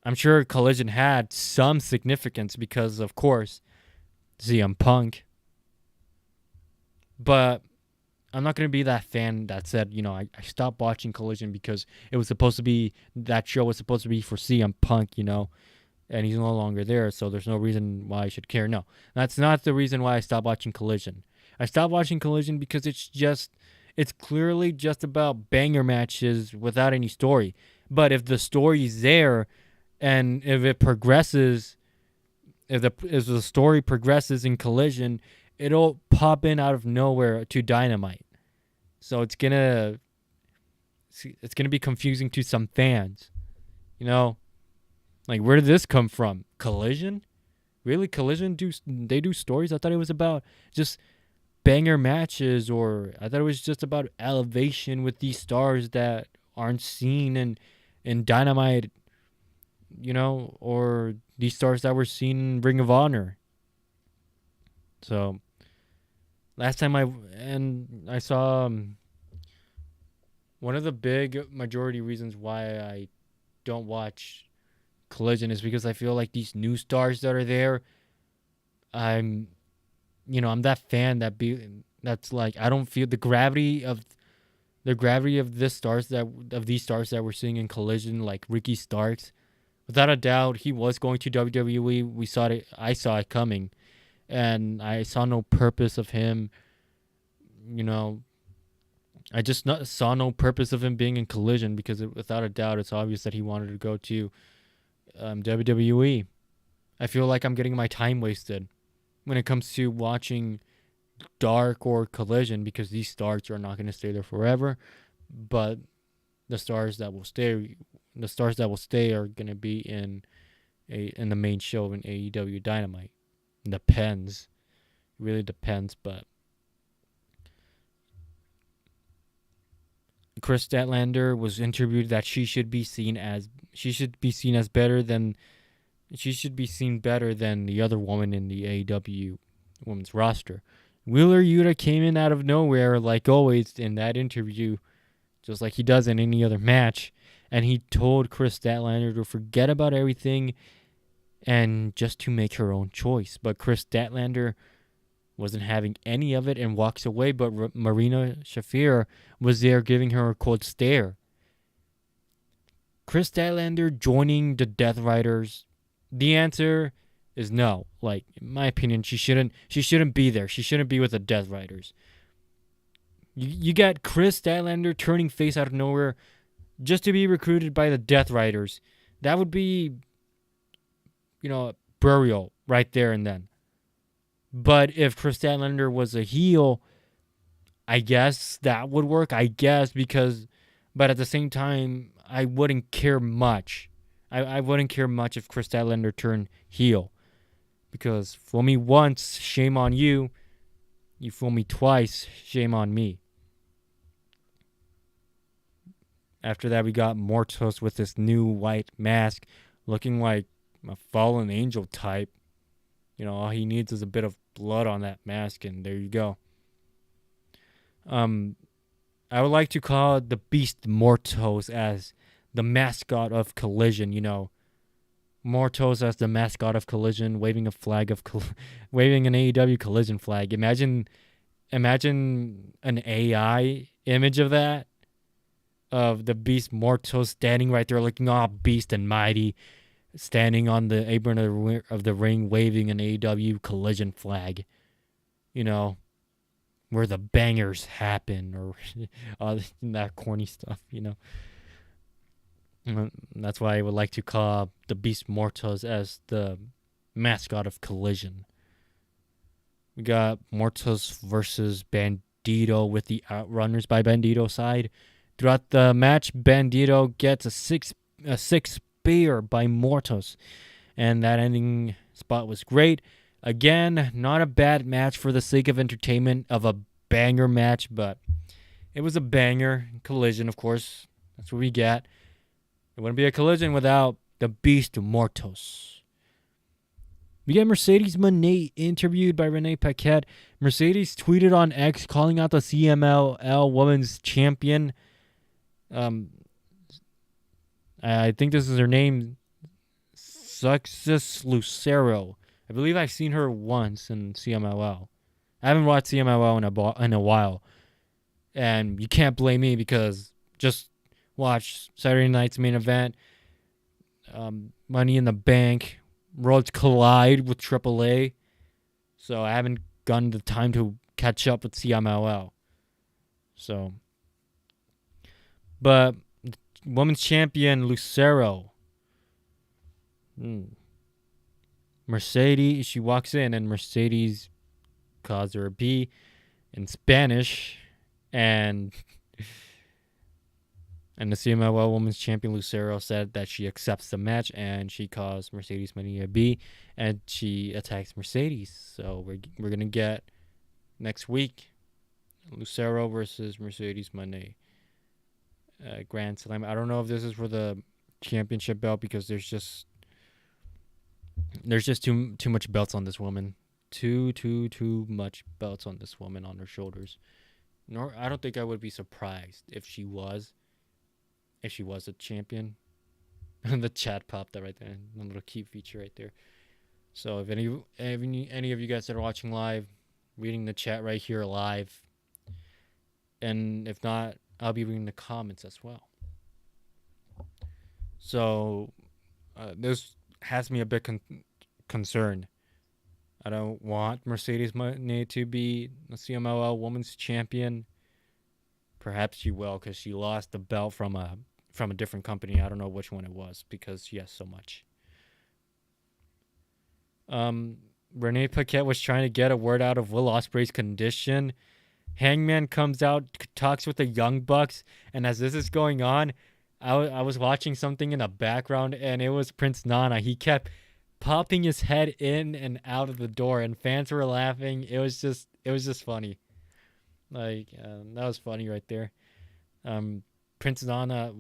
I'm sure Collision had some significance because, of course, CM Punk. But I'm not going to be that fan that said, I stopped watching Collision because that show was supposed to be for CM Punk, and he's no longer there, so there's no reason why I should care. No, that's not the reason why I stopped watching Collision. I stopped watching Collision because it's clearly just about banger matches without any story. But if the story's there, and if it progresses, if the story progresses in Collision, it'll pop in out of nowhere to Dynamite. So it's gonna be confusing to some fans, Like, where did this come from? Collision? Really? Collision they do stories? I thought it was about just banger matches, or I thought it was just about elevation with these stars that aren't seen in Dynamite, or these stars that were seen in Ring of Honor. So last time I saw one of the big majority reasons why I don't watch Collision is because I feel like these new stars that are there, I'm that fan that's like, I don't feel the gravity of these stars that we're seeing in Collision, like Ricky Starks. Without a doubt, he was going to WWE. I saw it coming, and I saw no purpose of him. I just saw no purpose of him being in Collision because without a doubt, it's obvious that he wanted to go to WWE. I feel like I'm getting my time wasted when it comes to watching Dark or Collision, because these stars are not going to stay there forever, but the stars that will stay are going to be in the main show in AEW Dynamite. It depends. It really depends, but Chris Statlander was interviewed that she should be seen as better than the other woman in the AEW women's roster. Wheeler Yuta came in out of nowhere, like always in that interview, just like he does in any other match, and he told Chris Statlander to forget about everything and just to make her own choice. But Chris Statlander wasn't having any of it and walks away, but Marina Shafir was there giving her a cold stare. Chris Statlander joining the Death Riders, the answer is no. Like, in my opinion, she shouldn't be there. She shouldn't be with the Death Riders. You got Chris Statlander turning face out of nowhere just to be recruited by the Death Riders. That would be, burial right there and then. But if Chris Statlander was a heel, I guess that would work. But at the same time, I wouldn't care much. I wouldn't care much if Chris Statlander turned heel. Because fool me once, shame on you. You fool me twice, shame on me. After that, we got Mortos with this new white mask, looking like a fallen angel type. All he needs is a bit of blood on that mask, and there you go. I would like to call the Beast Mortos as the mascot of Collision. Mortos as the mascot of Collision, waving a flag of waving an AEW Collision flag. Imagine an AI image of that, of the Beast Mortos standing right there, looking all beast and mighty, standing on the apron of the ring, waving an AEW Collision flag. Where the bangers happen, or all that corny stuff. That's why I would like to call the Beast Mortos as the mascot of Collision. We got Mortos versus Bandito with the Outrunners by Bandito's side. Throughout the match, Bandito gets a six spear by Mortos, and that ending spot was great. Again, not a bad match for the sake of entertainment of a banger match, but it was a banger. Collision, of course. That's what we got. It wouldn't be a Collision without the Beast Mortos. We get Mercedes Moné interviewed by Renee Paquette. Mercedes tweeted on X calling out the CMLL Women's Champion. I think this is her name, Success Lucero. I believe I've seen her once in CMLL. I haven't watched CMLL in a while. And you can't blame me because just watch Saturday night's main event, Money in the Bank, Worlds Collide with AAA. So I haven't gotten the time to catch up with CMLL. But Women's Champion Lucero. Mercedes, she walks in and Mercedes calls her a B in Spanish, and the CMLL Women's Champion Lucero said that she accepts the match, and she calls Mercedes Moné a B, and she attacks Mercedes. So we're gonna get next week Lucero versus Mercedes Moné, Grand Slam. I don't know if this is for the championship belt because there's just too much belts on this woman. Too much belts on this woman on her shoulders. I don't think I would be surprised if she was a champion. The chat popped that right there. A little cute feature right there. So if any of you guys that are watching live, reading the chat right here live. And if not, I'll be reading the comments as well. So this has me a bit concerned. I don't want Mercedes Moné to be the CMLL Women's Champion. Perhaps she will, because she lost the belt from a different company. I don't know which one it was because she has so much. Renee Paquette was trying to get a word out of Will Ospreay's condition. Hangman comes out, talks with the Young Bucks, and as this is going on, I was watching something in the background, and it was Prince Nana. He kept popping his head in and out of the door, and fans were laughing. It was just funny. That was funny right there. Prince Nana,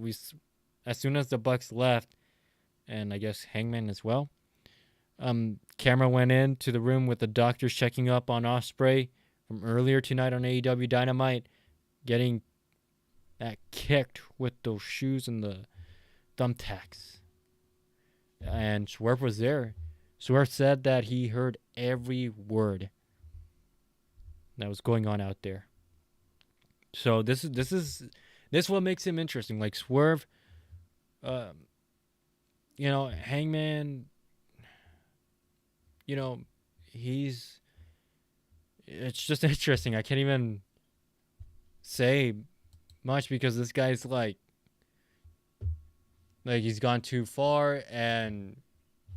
as soon as the Bucks left, and I guess Hangman as well, camera went into the room with the doctors checking up on Ospreay from earlier tonight on AEW Dynamite, getting that kicked with those shoes and the thumbtacks. And Swerve was there. Swerve said that he heard every word that was going on out there. So this what makes him interesting. Like Swerve, Hangman, it's just interesting. I can't even say much because this guy's like he's gone too far, and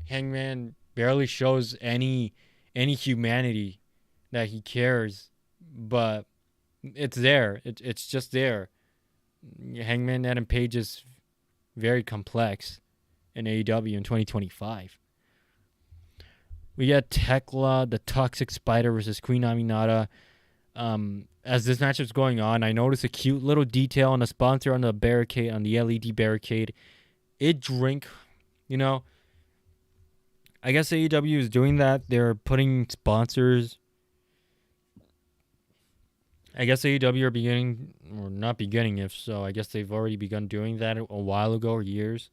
Hangman barely shows any humanity that he cares, but it's there. It's just there. Hangman Adam Page is very complex in AEW in 2025. We got Tekla, the Toxic Spider versus Queen Aminata. As this match was going on, I noticed a cute little detail on the sponsor on the barricade, on the LED barricade. It drink, I guess AEW is doing that. They're putting sponsors. I guess AEW are beginning, or not beginning, if so. I guess they've already begun doing that a while ago, or years,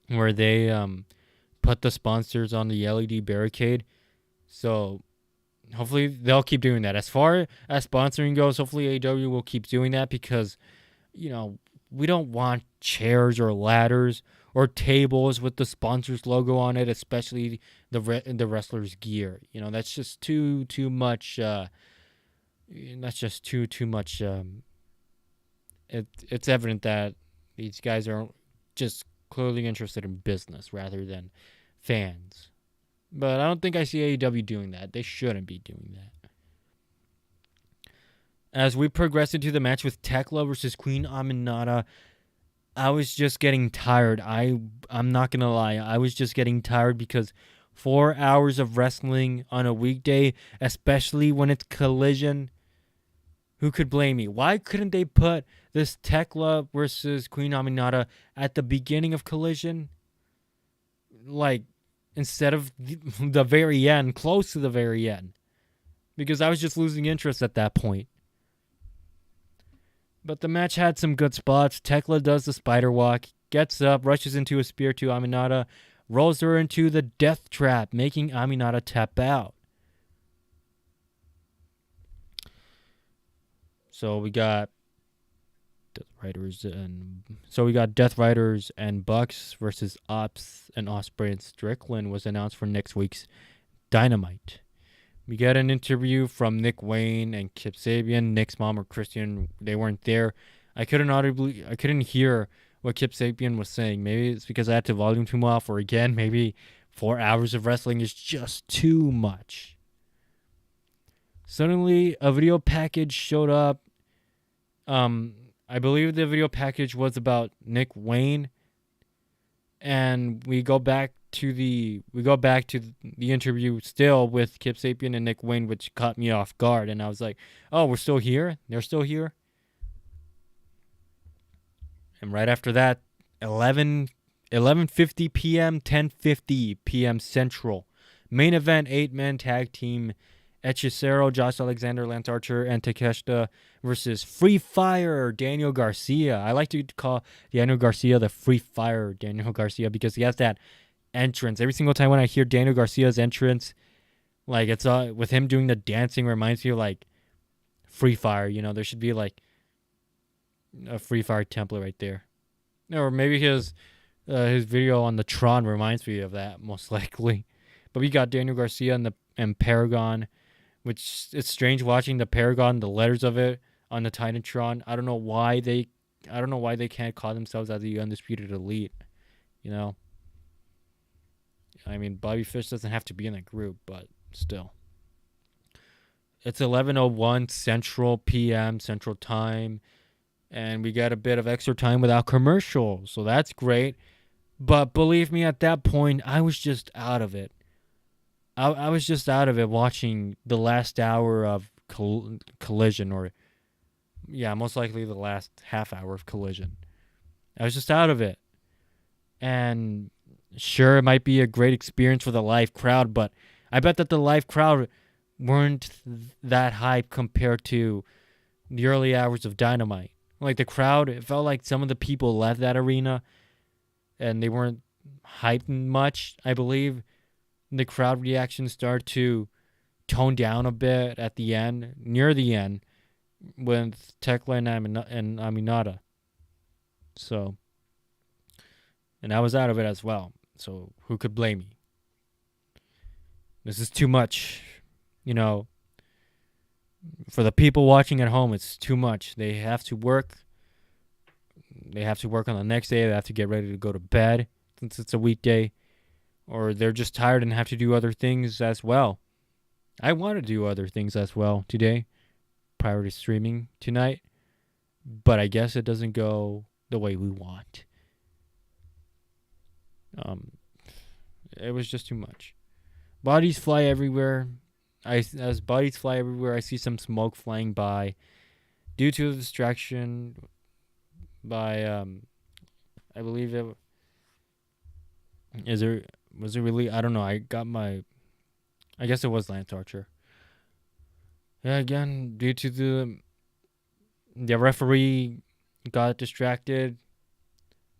where they put the sponsors on the LED barricade. So hopefully they'll keep doing that. As far as sponsoring goes, hopefully AEW will keep doing that because, we don't want chairs or ladders or tables with the sponsor's logo on it, especially the wrestler's gear. That's just too much. That's just too much. It's evident that these guys are just clearly interested in business rather than fans. But I don't think I see AEW doing that. They shouldn't be doing that. As we progress into the match with Tekla versus Queen Aminata, I was just getting tired. I'm not going to lie. I was just getting tired because 4 hours of wrestling on a weekday, especially when it's Collision, who could blame me? Why couldn't they put this Tekla versus Queen Aminata at the beginning of Collision? Instead of the very end, close to the very end. Because I was just losing interest at that point. But the match had some good spots. Tekla does the spider walk, gets up, rushes into a spear to Aminata, rolls her into the death trap, making Aminata tap out. So we got Death Riders and Bucks versus Ops and Ospreay and Strickland was announced for next week's Dynamite. We got an interview from Nick Wayne and Kip Sabian. Nick's mom or Christian, they weren't there. I couldn't hear what Kip Sabian was saying. Maybe it's because I had to volume tune off, or again, maybe 4 hours of wrestling is just too much. Suddenly, a video package showed up. I believe the video package was about Nick Wayne, and we go back to the interview still with Kip Sapien and Nick Wayne, which caught me off guard, and I was like, "Oh, we're still here? They're still here?" And right after that, 11:50 p.m., 10:50 p.m. Central, main event 8-man tag team. Hechicero, Josh Alexander, Lance Archer, and Takeshita versus Free Fire, Daniel Garcia. I like to call Daniel Garcia the Free Fire Daniel Garcia because he has that entrance. Every single time when I hear Daniel Garcia's entrance, it's with him doing the dancing reminds me of Free Fire. There should be a Free Fire template right there. Or maybe his video on the Tron reminds me of that, most likely. But we got Daniel Garcia and Paragon, which it's strange watching the Paragon, the letters of it on the Titantron. I don't know why they can't call themselves as the Undisputed Elite. I mean, Bobby Fish doesn't have to be in that group, but still. It's 11:01 Central PM, Central Time, and we got a bit of extra time without commercials, so that's great. But believe me, at that point, I was just out of it. I was just out of it watching the last hour of Collision, or most likely the last half hour of Collision. I was just out of it. And sure, it might be a great experience for the live crowd, but I bet that the live crowd weren't that hype compared to the early hours of Dynamite. Like the crowd, it felt like some of the people left that arena and they weren't hyped much, I believe. The crowd reaction started to tone down a bit at the end, near the end, with Tekla and Aminata. So, and I was out of it as well. So who could blame me? This is too much. You know, for the people watching at home, it's too much. They have to work. They have to work on the next day. They have to get ready to go to bed since it's a weekday. Or they're just tired and have to do other things as well. I want to do other things as well today prior to streaming tonight. But I guess it doesn't go the way we want. It was just too much. Bodies fly everywhere. As bodies fly everywhere, I see some smoke flying by due to a distraction by I believe it was it really, I don't know. I guess it was Lance Archer. Yeah, again, due to the referee got distracted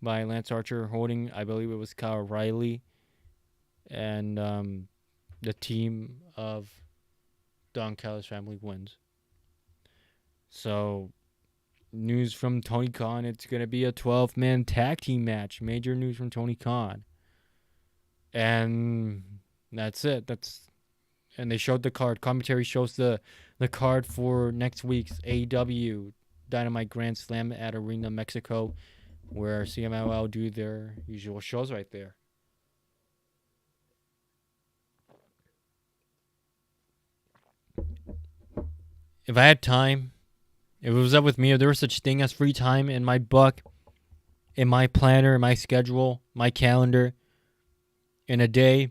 by Lance Archer holding, I believe it was Kyle O'Reilly, and the team of Don Callis family wins. So, news from Tony Khan, it's going to be a 12-man tag team match. Major news from Tony Khan. And that's it. And they showed the card. Commentary shows the card for next week's AEW Dynamite Grand Slam at Arena Mexico, where CMLL do their usual shows right there. If I had time, if it was up with me, if there was such thing as free time in my book, in my planner, in my schedule, my calendar, in a day,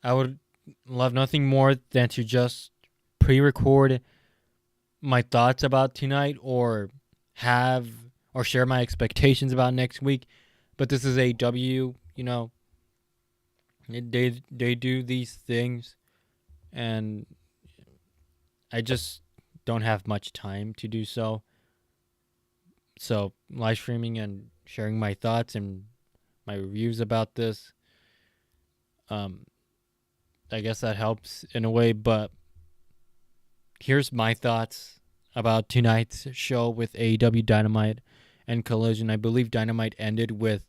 I would love nothing more than to just pre-record my thoughts about tonight or share my expectations about next week. But this is AEW, you know. They do these things, and I just don't have much time to do so. So live streaming and sharing my thoughts and my reviews about this, I guess that helps in a way. But here's my thoughts about tonight's show with AEW Dynamite and Collision. I believe Dynamite ended with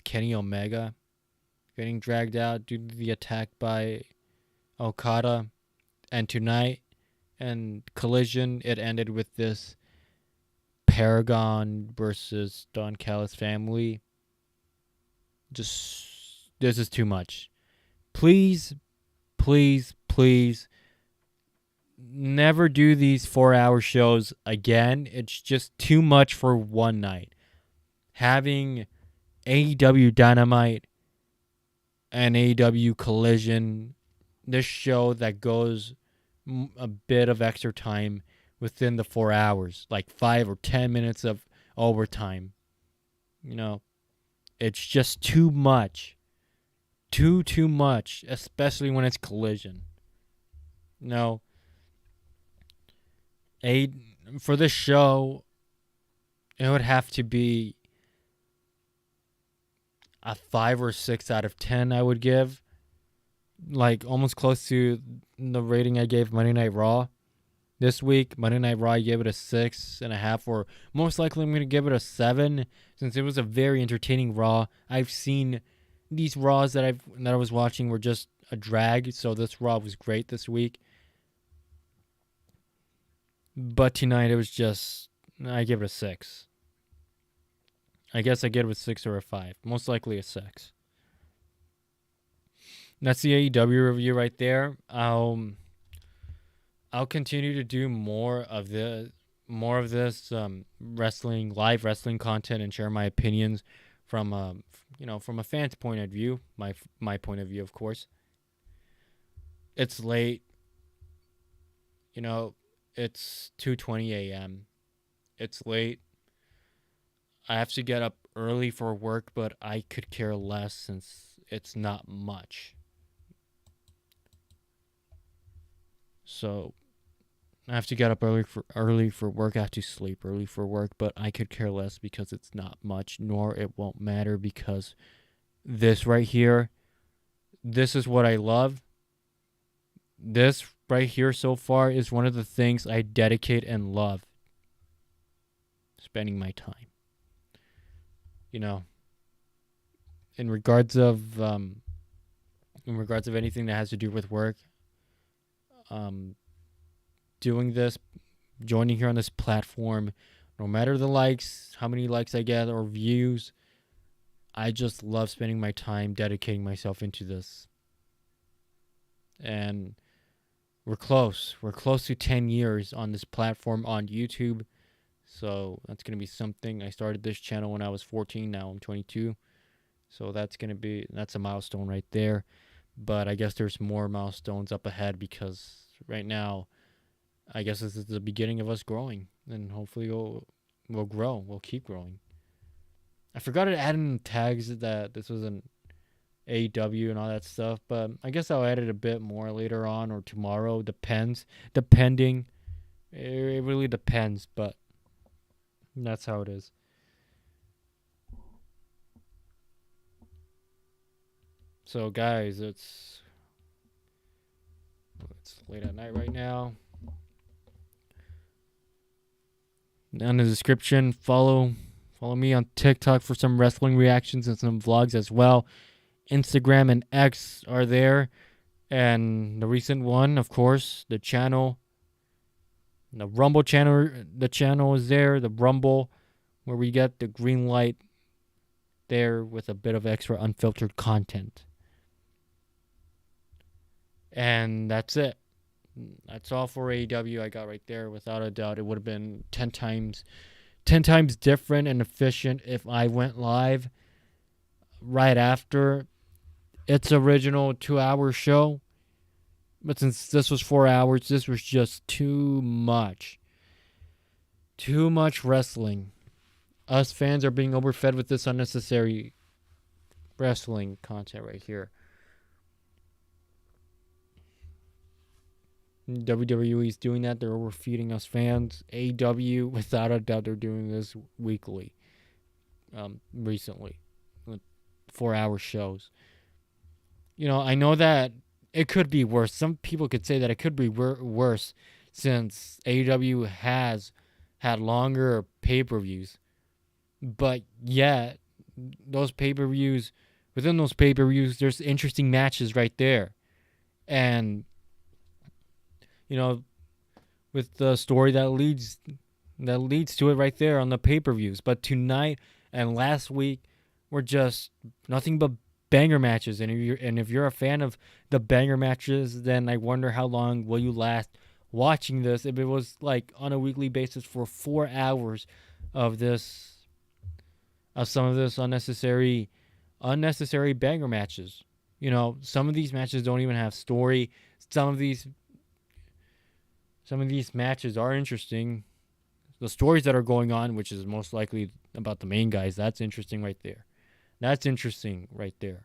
Kenny Omega getting dragged out due to the attack by Okada. And tonight, and Collision, it ended with this Paragon versus Don Callis family. Just, this is too much. Please, please, please, never do these 4-hour shows again. It's just too much for one night. Having AEW Dynamite and AEW Collision, this show that goes a bit of extra time within the 4 hours, like 5 or 10 minutes of overtime. You know, it's just too much. Too much, especially when it's Collision. No. For this show, it would have to be a 5 or 6 out of 10, I would give. Like, almost close to the rating I gave Monday Night Raw this week. Monday Night Raw, I gave it a 6.5, or most likely I'm going to give it a 7, since it was a very entertaining Raw. I've seen these Raws that I was watching were just a drag, so this Raw was great this week. But tonight it was just, I give it a 6. I guess I get it a 6 or a 5. Most likely a 6. That's the AEW review right there. I'll continue to do more of this live wrestling content, and share my opinions from a fan's point of view, my point of view, of course. It's late. You know, it's 2:20 a.m. It's late. I have to get up early for work, but I could care less since it's not much. So I have to get up early for work. I have to sleep early for work, but I could care less because it's not much, nor it won't matter because this right here, this is what I love. This right here so far is one of the things I dedicate and love. Spending my time. You know, in regards of anything that has to do with work, doing this, joining here on this platform, no matter the likes, how many likes I get or views, I just love spending my time dedicating myself into this. And we're close. We're close to 10 years on this platform on YouTube. So that's going to be something. I started this channel when I was 14. Now I'm 22. So that's a milestone right there. But I guess there's more milestones up ahead because right now, I guess this is the beginning of us growing. And hopefully we'll grow. We'll keep growing. I forgot to add in tags that this was an AEW and all that stuff, but I guess I'll add it a bit more later on or tomorrow. Depending. It really depends, but that's how it is. So, guys, it's late at night right now. Down in the description, follow me on TikTok for some wrestling reactions and some vlogs as well. Instagram and X are there. And the recent one, of course, the channel. The Rumble channel, the channel is there. The Rumble, where we get the green light there with a bit of extra unfiltered content. And that's it. That's all for AEW I got right there. Without a doubt, it would have been 10 times different and efficient if I went live right after its original 2-hour show. But since this was 4 hours, this was just too much. Too much wrestling. Us fans are being overfed with this unnecessary wrestling content right here. WWE is doing that. They're overfeeding us fans. AEW, without a doubt, they're doing this weekly. Recently. With 4-hour shows. You know, I know that it could be worse. Some people could say that it could be worse since AEW has had longer pay-per-views. But yet, those pay-per-views, within those pay-per-views, there's interesting matches right there. And, you know, with the story that leads to it right there on the pay-per-views. But tonight and last week were just nothing but banger matches, and if you're a fan of the banger matches, then I wonder how long will you last watching this if it was like on a weekly basis for 4 hours of some of this unnecessary banger matches. You know, some of these matches don't even have story. Some of these matches are interesting. The stories that are going on, which is most likely about the main guys, that's interesting right there. That's interesting right there.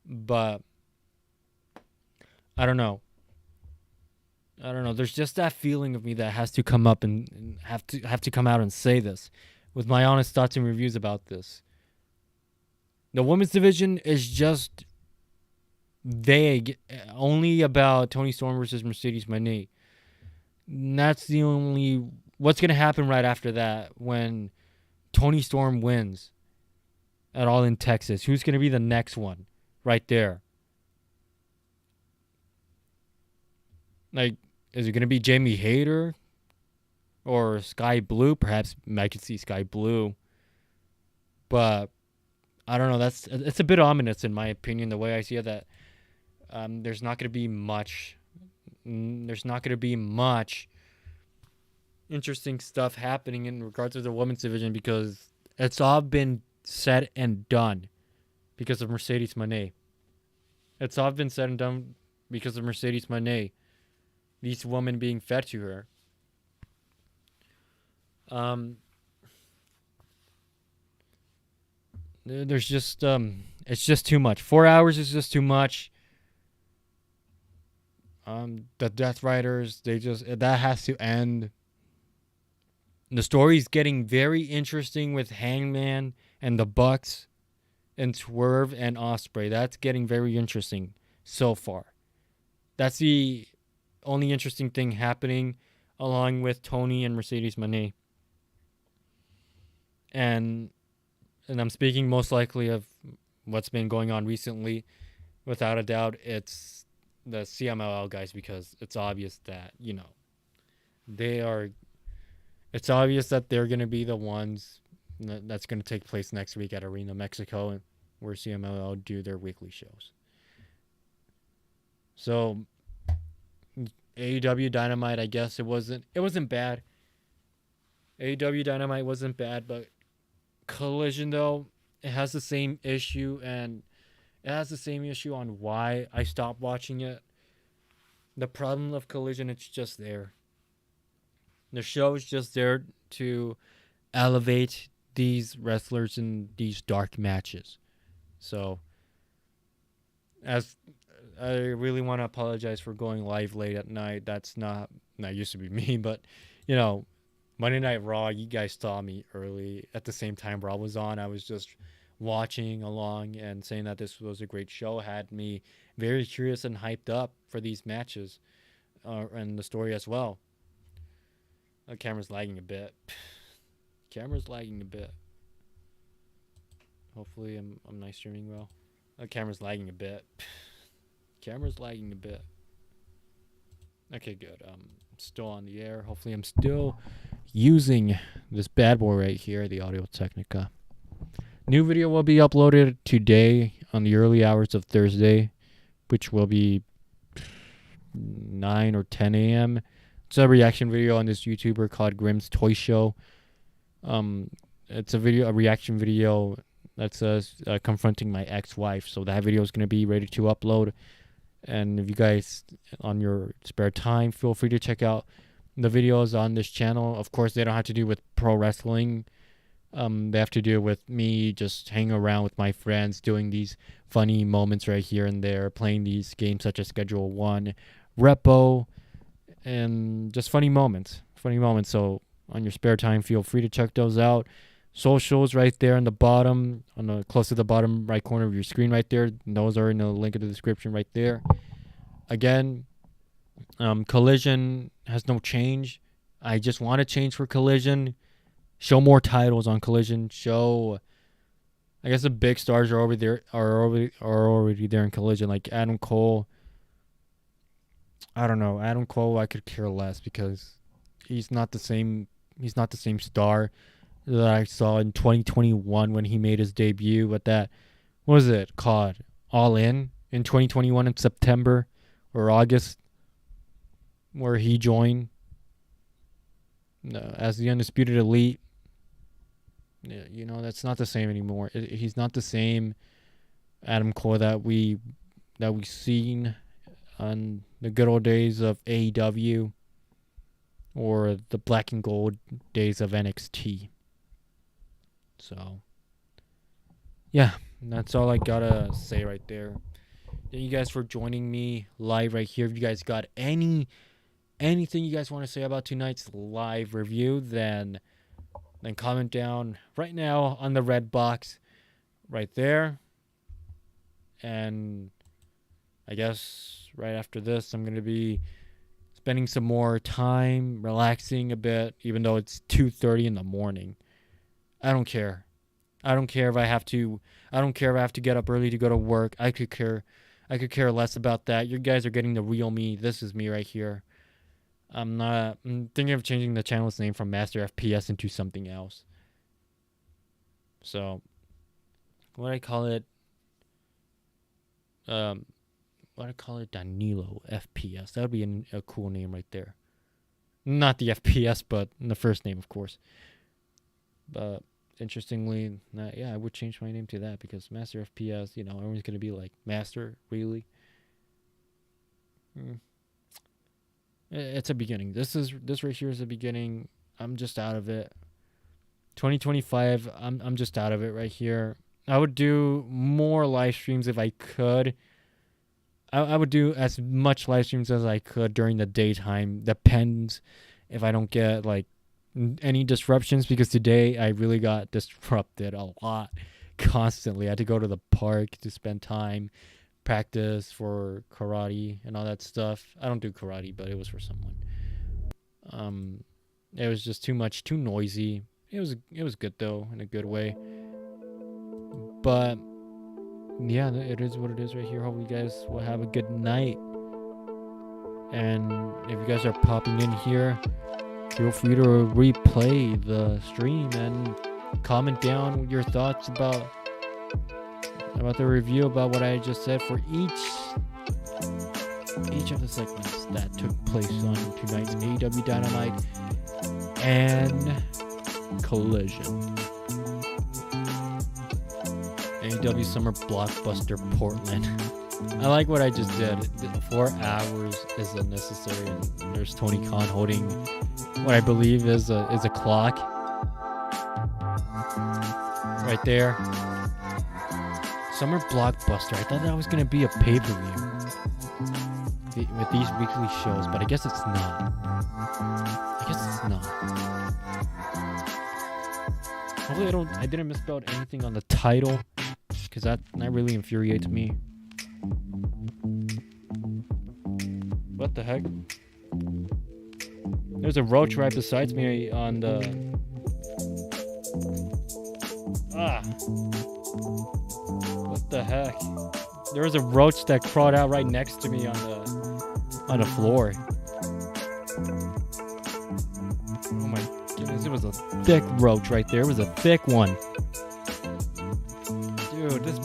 But I don't know. There's just that feeling of me that has to come up and have to come out and say this with my honest thoughts and reviews about this. The women's division is just vague, only about Toni Storm versus Mercedes Moné. And that's the only. What's going to happen right after that when Toni Storm wins at All in Texas? Who's going to be the next one right there? Like, is it going to be Jamie Hayter or Sky Blue? Perhaps I could see Sky Blue. But I don't know. It's a bit ominous in my opinion, the way I see it, that there's not going to be much. There's not going to be much interesting stuff happening in regards to the women's division because it's all been said and done because of Mercedes Moné. It's all been said and done because of Mercedes Moné. these women being fed to her. Um, there's just it's just too much. 4 hours is just too much. The Death Riders, they just that has to end. The story's getting very interesting with Hangman and the Bucks and Swerve and Osprey. That's getting very interesting so far. That's the only interesting thing happening, along with Tony and Mercedes Moné. And I'm speaking most likely of what's been going on recently. Without a doubt, it's the CMLL guys, because it's obvious that, they are. It's obvious that they're going to be the ones that's going to take place next week at Arena Mexico, where CMLL do their weekly shows. So AEW Dynamite, I guess it wasn't bad. AEW Dynamite wasn't bad, but Collision, though, it has the same issue, and it has the same issue on why I stopped watching it. The problem of Collision, it's just there. The show is just there to elevate these wrestlers in these dark matches. So, as I really want to apologize for going live late at night. That used to be me, but Monday Night Raw, you guys saw me early at the same time Raw was on. I was just watching along and saying that this was a great show. Had me very curious and hyped up for these matches, and the story as well. The camera's lagging a bit. Hopefully I'm nice streaming well. The camera's lagging a bit. Okay, good. Still on the air. Hopefully I'm still using this bad boy right here, the Audio Technica. New video will be uploaded today on the early hours of Thursday, which will be 9 or 10 a.m. It's a reaction video on this YouTuber called Grimm's Toy Show. It's a reaction video that's confronting my ex-wife. So that video is going to be ready to upload. And if you guys, on your spare time, feel free to check out the videos on this channel. Of course, they don't have to do with pro wrestling. They have to do with me just hanging around with my friends, doing these funny moments right here and there, playing these games such as Schedule 1, Repo, and just funny moments. So on your spare time, feel free to check those out. Socials right there on the bottom, close to the bottom right corner of your screen right there. Those are in the link in the description right there. Again, Collision has no change. I just want to change for Collision. Show more titles on Collision. I guess the big stars are already there in Collision, like Adam Cole. I don't know. Adam Cole, I could care less, because he's not the same star that I saw in 2021 when he made his debut with that. What was it called? All In 2021 in September or August, where he joined as the Undisputed Elite. That's not the same anymore. He's not the same Adam Cole that we seen on the good old days of AEW or the black and gold days of NXT. So, yeah, that's all I gotta say right there. Thank you guys for joining me live right here. If you guys got anything you guys want to say about tonight's live review, then comment down right now on the red box right there. And I guess right after this, I'm going to be spending some more time relaxing a bit, even though it's 2:30 in the morning. I don't care. I don't care if I have to get up early to go to work. I could care less about that. You guys are getting the real me. This is me right here. I'm thinking of changing the channel's name from Master FPS into something else. So, what I call it, Danilo FPS. That would be a cool name right there. Not the FPS, but the first name, of course. But interestingly, I would change my name to that, because Master FPS, everyone's going to be like, Master, really? It's a beginning. This right here is a beginning. I'm just out of it. 2025, I'm just out of it right here. I would do more live streams if I could. I would do as much live streams as I could during the daytime. Depends if I don't get like any disruptions, because today I really got disrupted a lot constantly. I had to go to the park to spend time, practice for karate and all that stuff. I don't do karate, but it was for someone. It was just too much, too noisy. It was good though, in a good way. But yeah, it is what it is right here. Hope you guys will have a good night. And if you guys are popping in here, feel free to replay the stream and comment down your thoughts about the review, about what I just said for each of the segments that took place on tonight's AEW Dynamite and Collision. AEW Summer Blockbuster Portland. I like what I just did. 4 hours is unnecessary, and there's Tony Khan holding what I believe is a clock right there. Summer Blockbuster. I thought that was gonna be a pay-per-view with these weekly shows, but I guess it's not. Hopefully I didn't misspell anything on the title, because that really infuriates me. What the heck? There's a roach right beside me on the... What the heck? There was a roach that crawled out right next to me on the floor. Oh my goodness, it was a thick roach right there. It was a thick one. Dude, his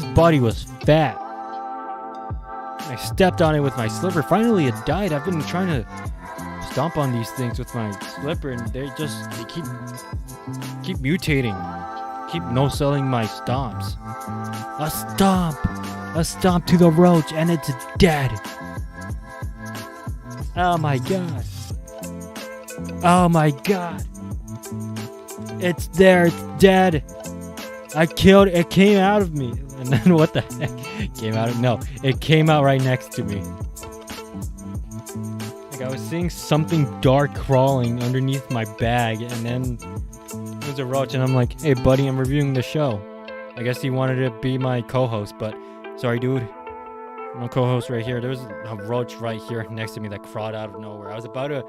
body was fat. I stepped on it with my slipper. Finally, it died. I've been trying to stomp on these things with my slipper, and they keep mutating. Keep no-selling my stomps. A stomp to the roach, and it's dead. Oh my god. Oh my god. It's there. It's dead. I killed it. It came out of me. And then what the heck? It came out right next to me. Like I was seeing something dark crawling underneath my bag, and then it was a roach, and I'm like, hey buddy, I'm reviewing the show. I guess he wanted to be my co-host, but sorry dude. No co-host right here. There was a roach right here next to me that crawled out of nowhere. I was about to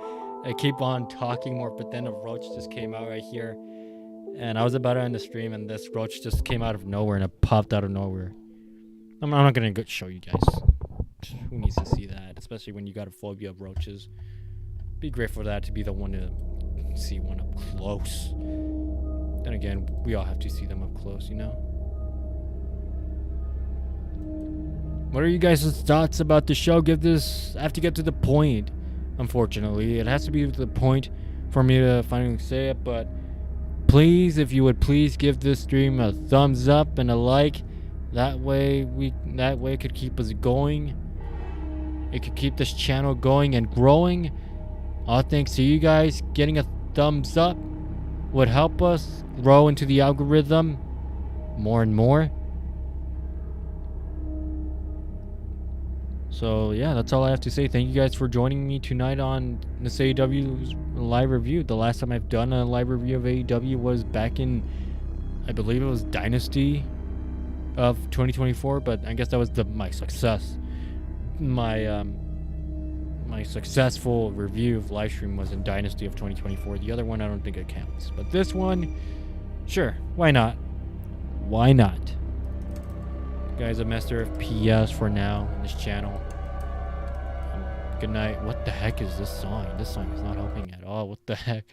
keep on talking more, but then a roach just came out right here. And I was about to end the stream, and this roach just came out of nowhere, and it popped out of nowhere. I'm not going to show you guys. Who needs to see that? Especially when you got a phobia of roaches. Be grateful for that, to be the one to see one up close. Then again, we all have to see them up close, you know? What are you guys' thoughts about the show? I have to get to the point, unfortunately. It has to be the point for me to finally say it, but please, if you would please give this stream a thumbs up and a like. That way it could keep us going. It could keep this channel going and growing. All thanks to you guys. Getting a thumbs up would help us grow into the algorithm more and more. So yeah, that's all I have to say. Thank you guys for joining me tonight on this AEW live review. The last time I've done a live review of AEW was back in, I believe it was Dynasty of 2024, but I guess that was my success. My successful review of live stream was in Dynasty of 2024. The other one, I don't think it counts. But this one, sure, why not? Why not? Guys, a master of PS for now on this channel. Good night. What the heck is this song? This song is not helping at all. What the heck?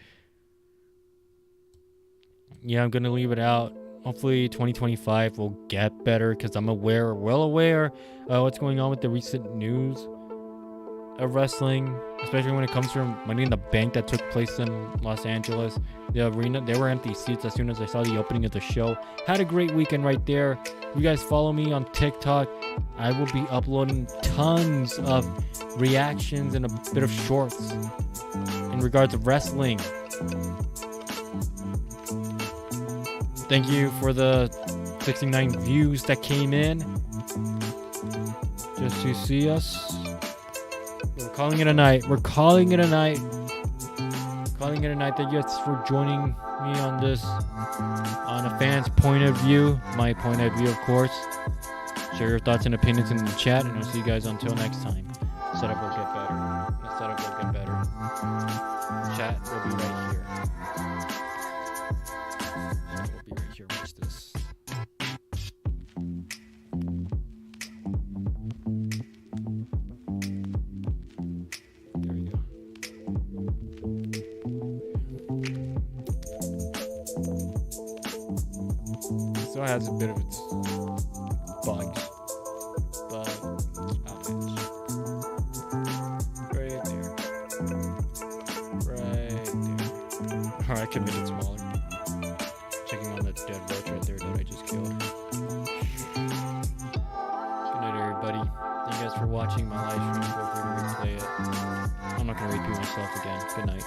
Yeah, I'm gonna leave it out. Hopefully 2025 will get better, because I'm well aware of what's going on with the recent news. of wrestling, especially when it comes from Money in the Bank that took place in Los Angeles. The arena, there were empty seats as soon as I saw the opening of the show. Had a great weekend right there. You guys follow me on TikTok. I will be uploading tons of reactions and a bit of shorts in regards to wrestling. Thank you for the 69 views that came in just to see us. We're calling it a night. Calling it a night. Thank you guys for joining me on this, on a fan's point of view. My point of view, of course. Share your thoughts and opinions in the chat, and I'll see you guys until next time. Setup will get better. The setup will get better. Chat will be right here. Watch this. There we go. So it has a bit of its bugs, but I'll manage. Right there. Alright, I can make it smaller. Checking on that dead roach right there that I just killed. Good night, everybody. Thank you guys for watching my live stream. Feel free to replay it. I'm not going to repeat myself again. Good night.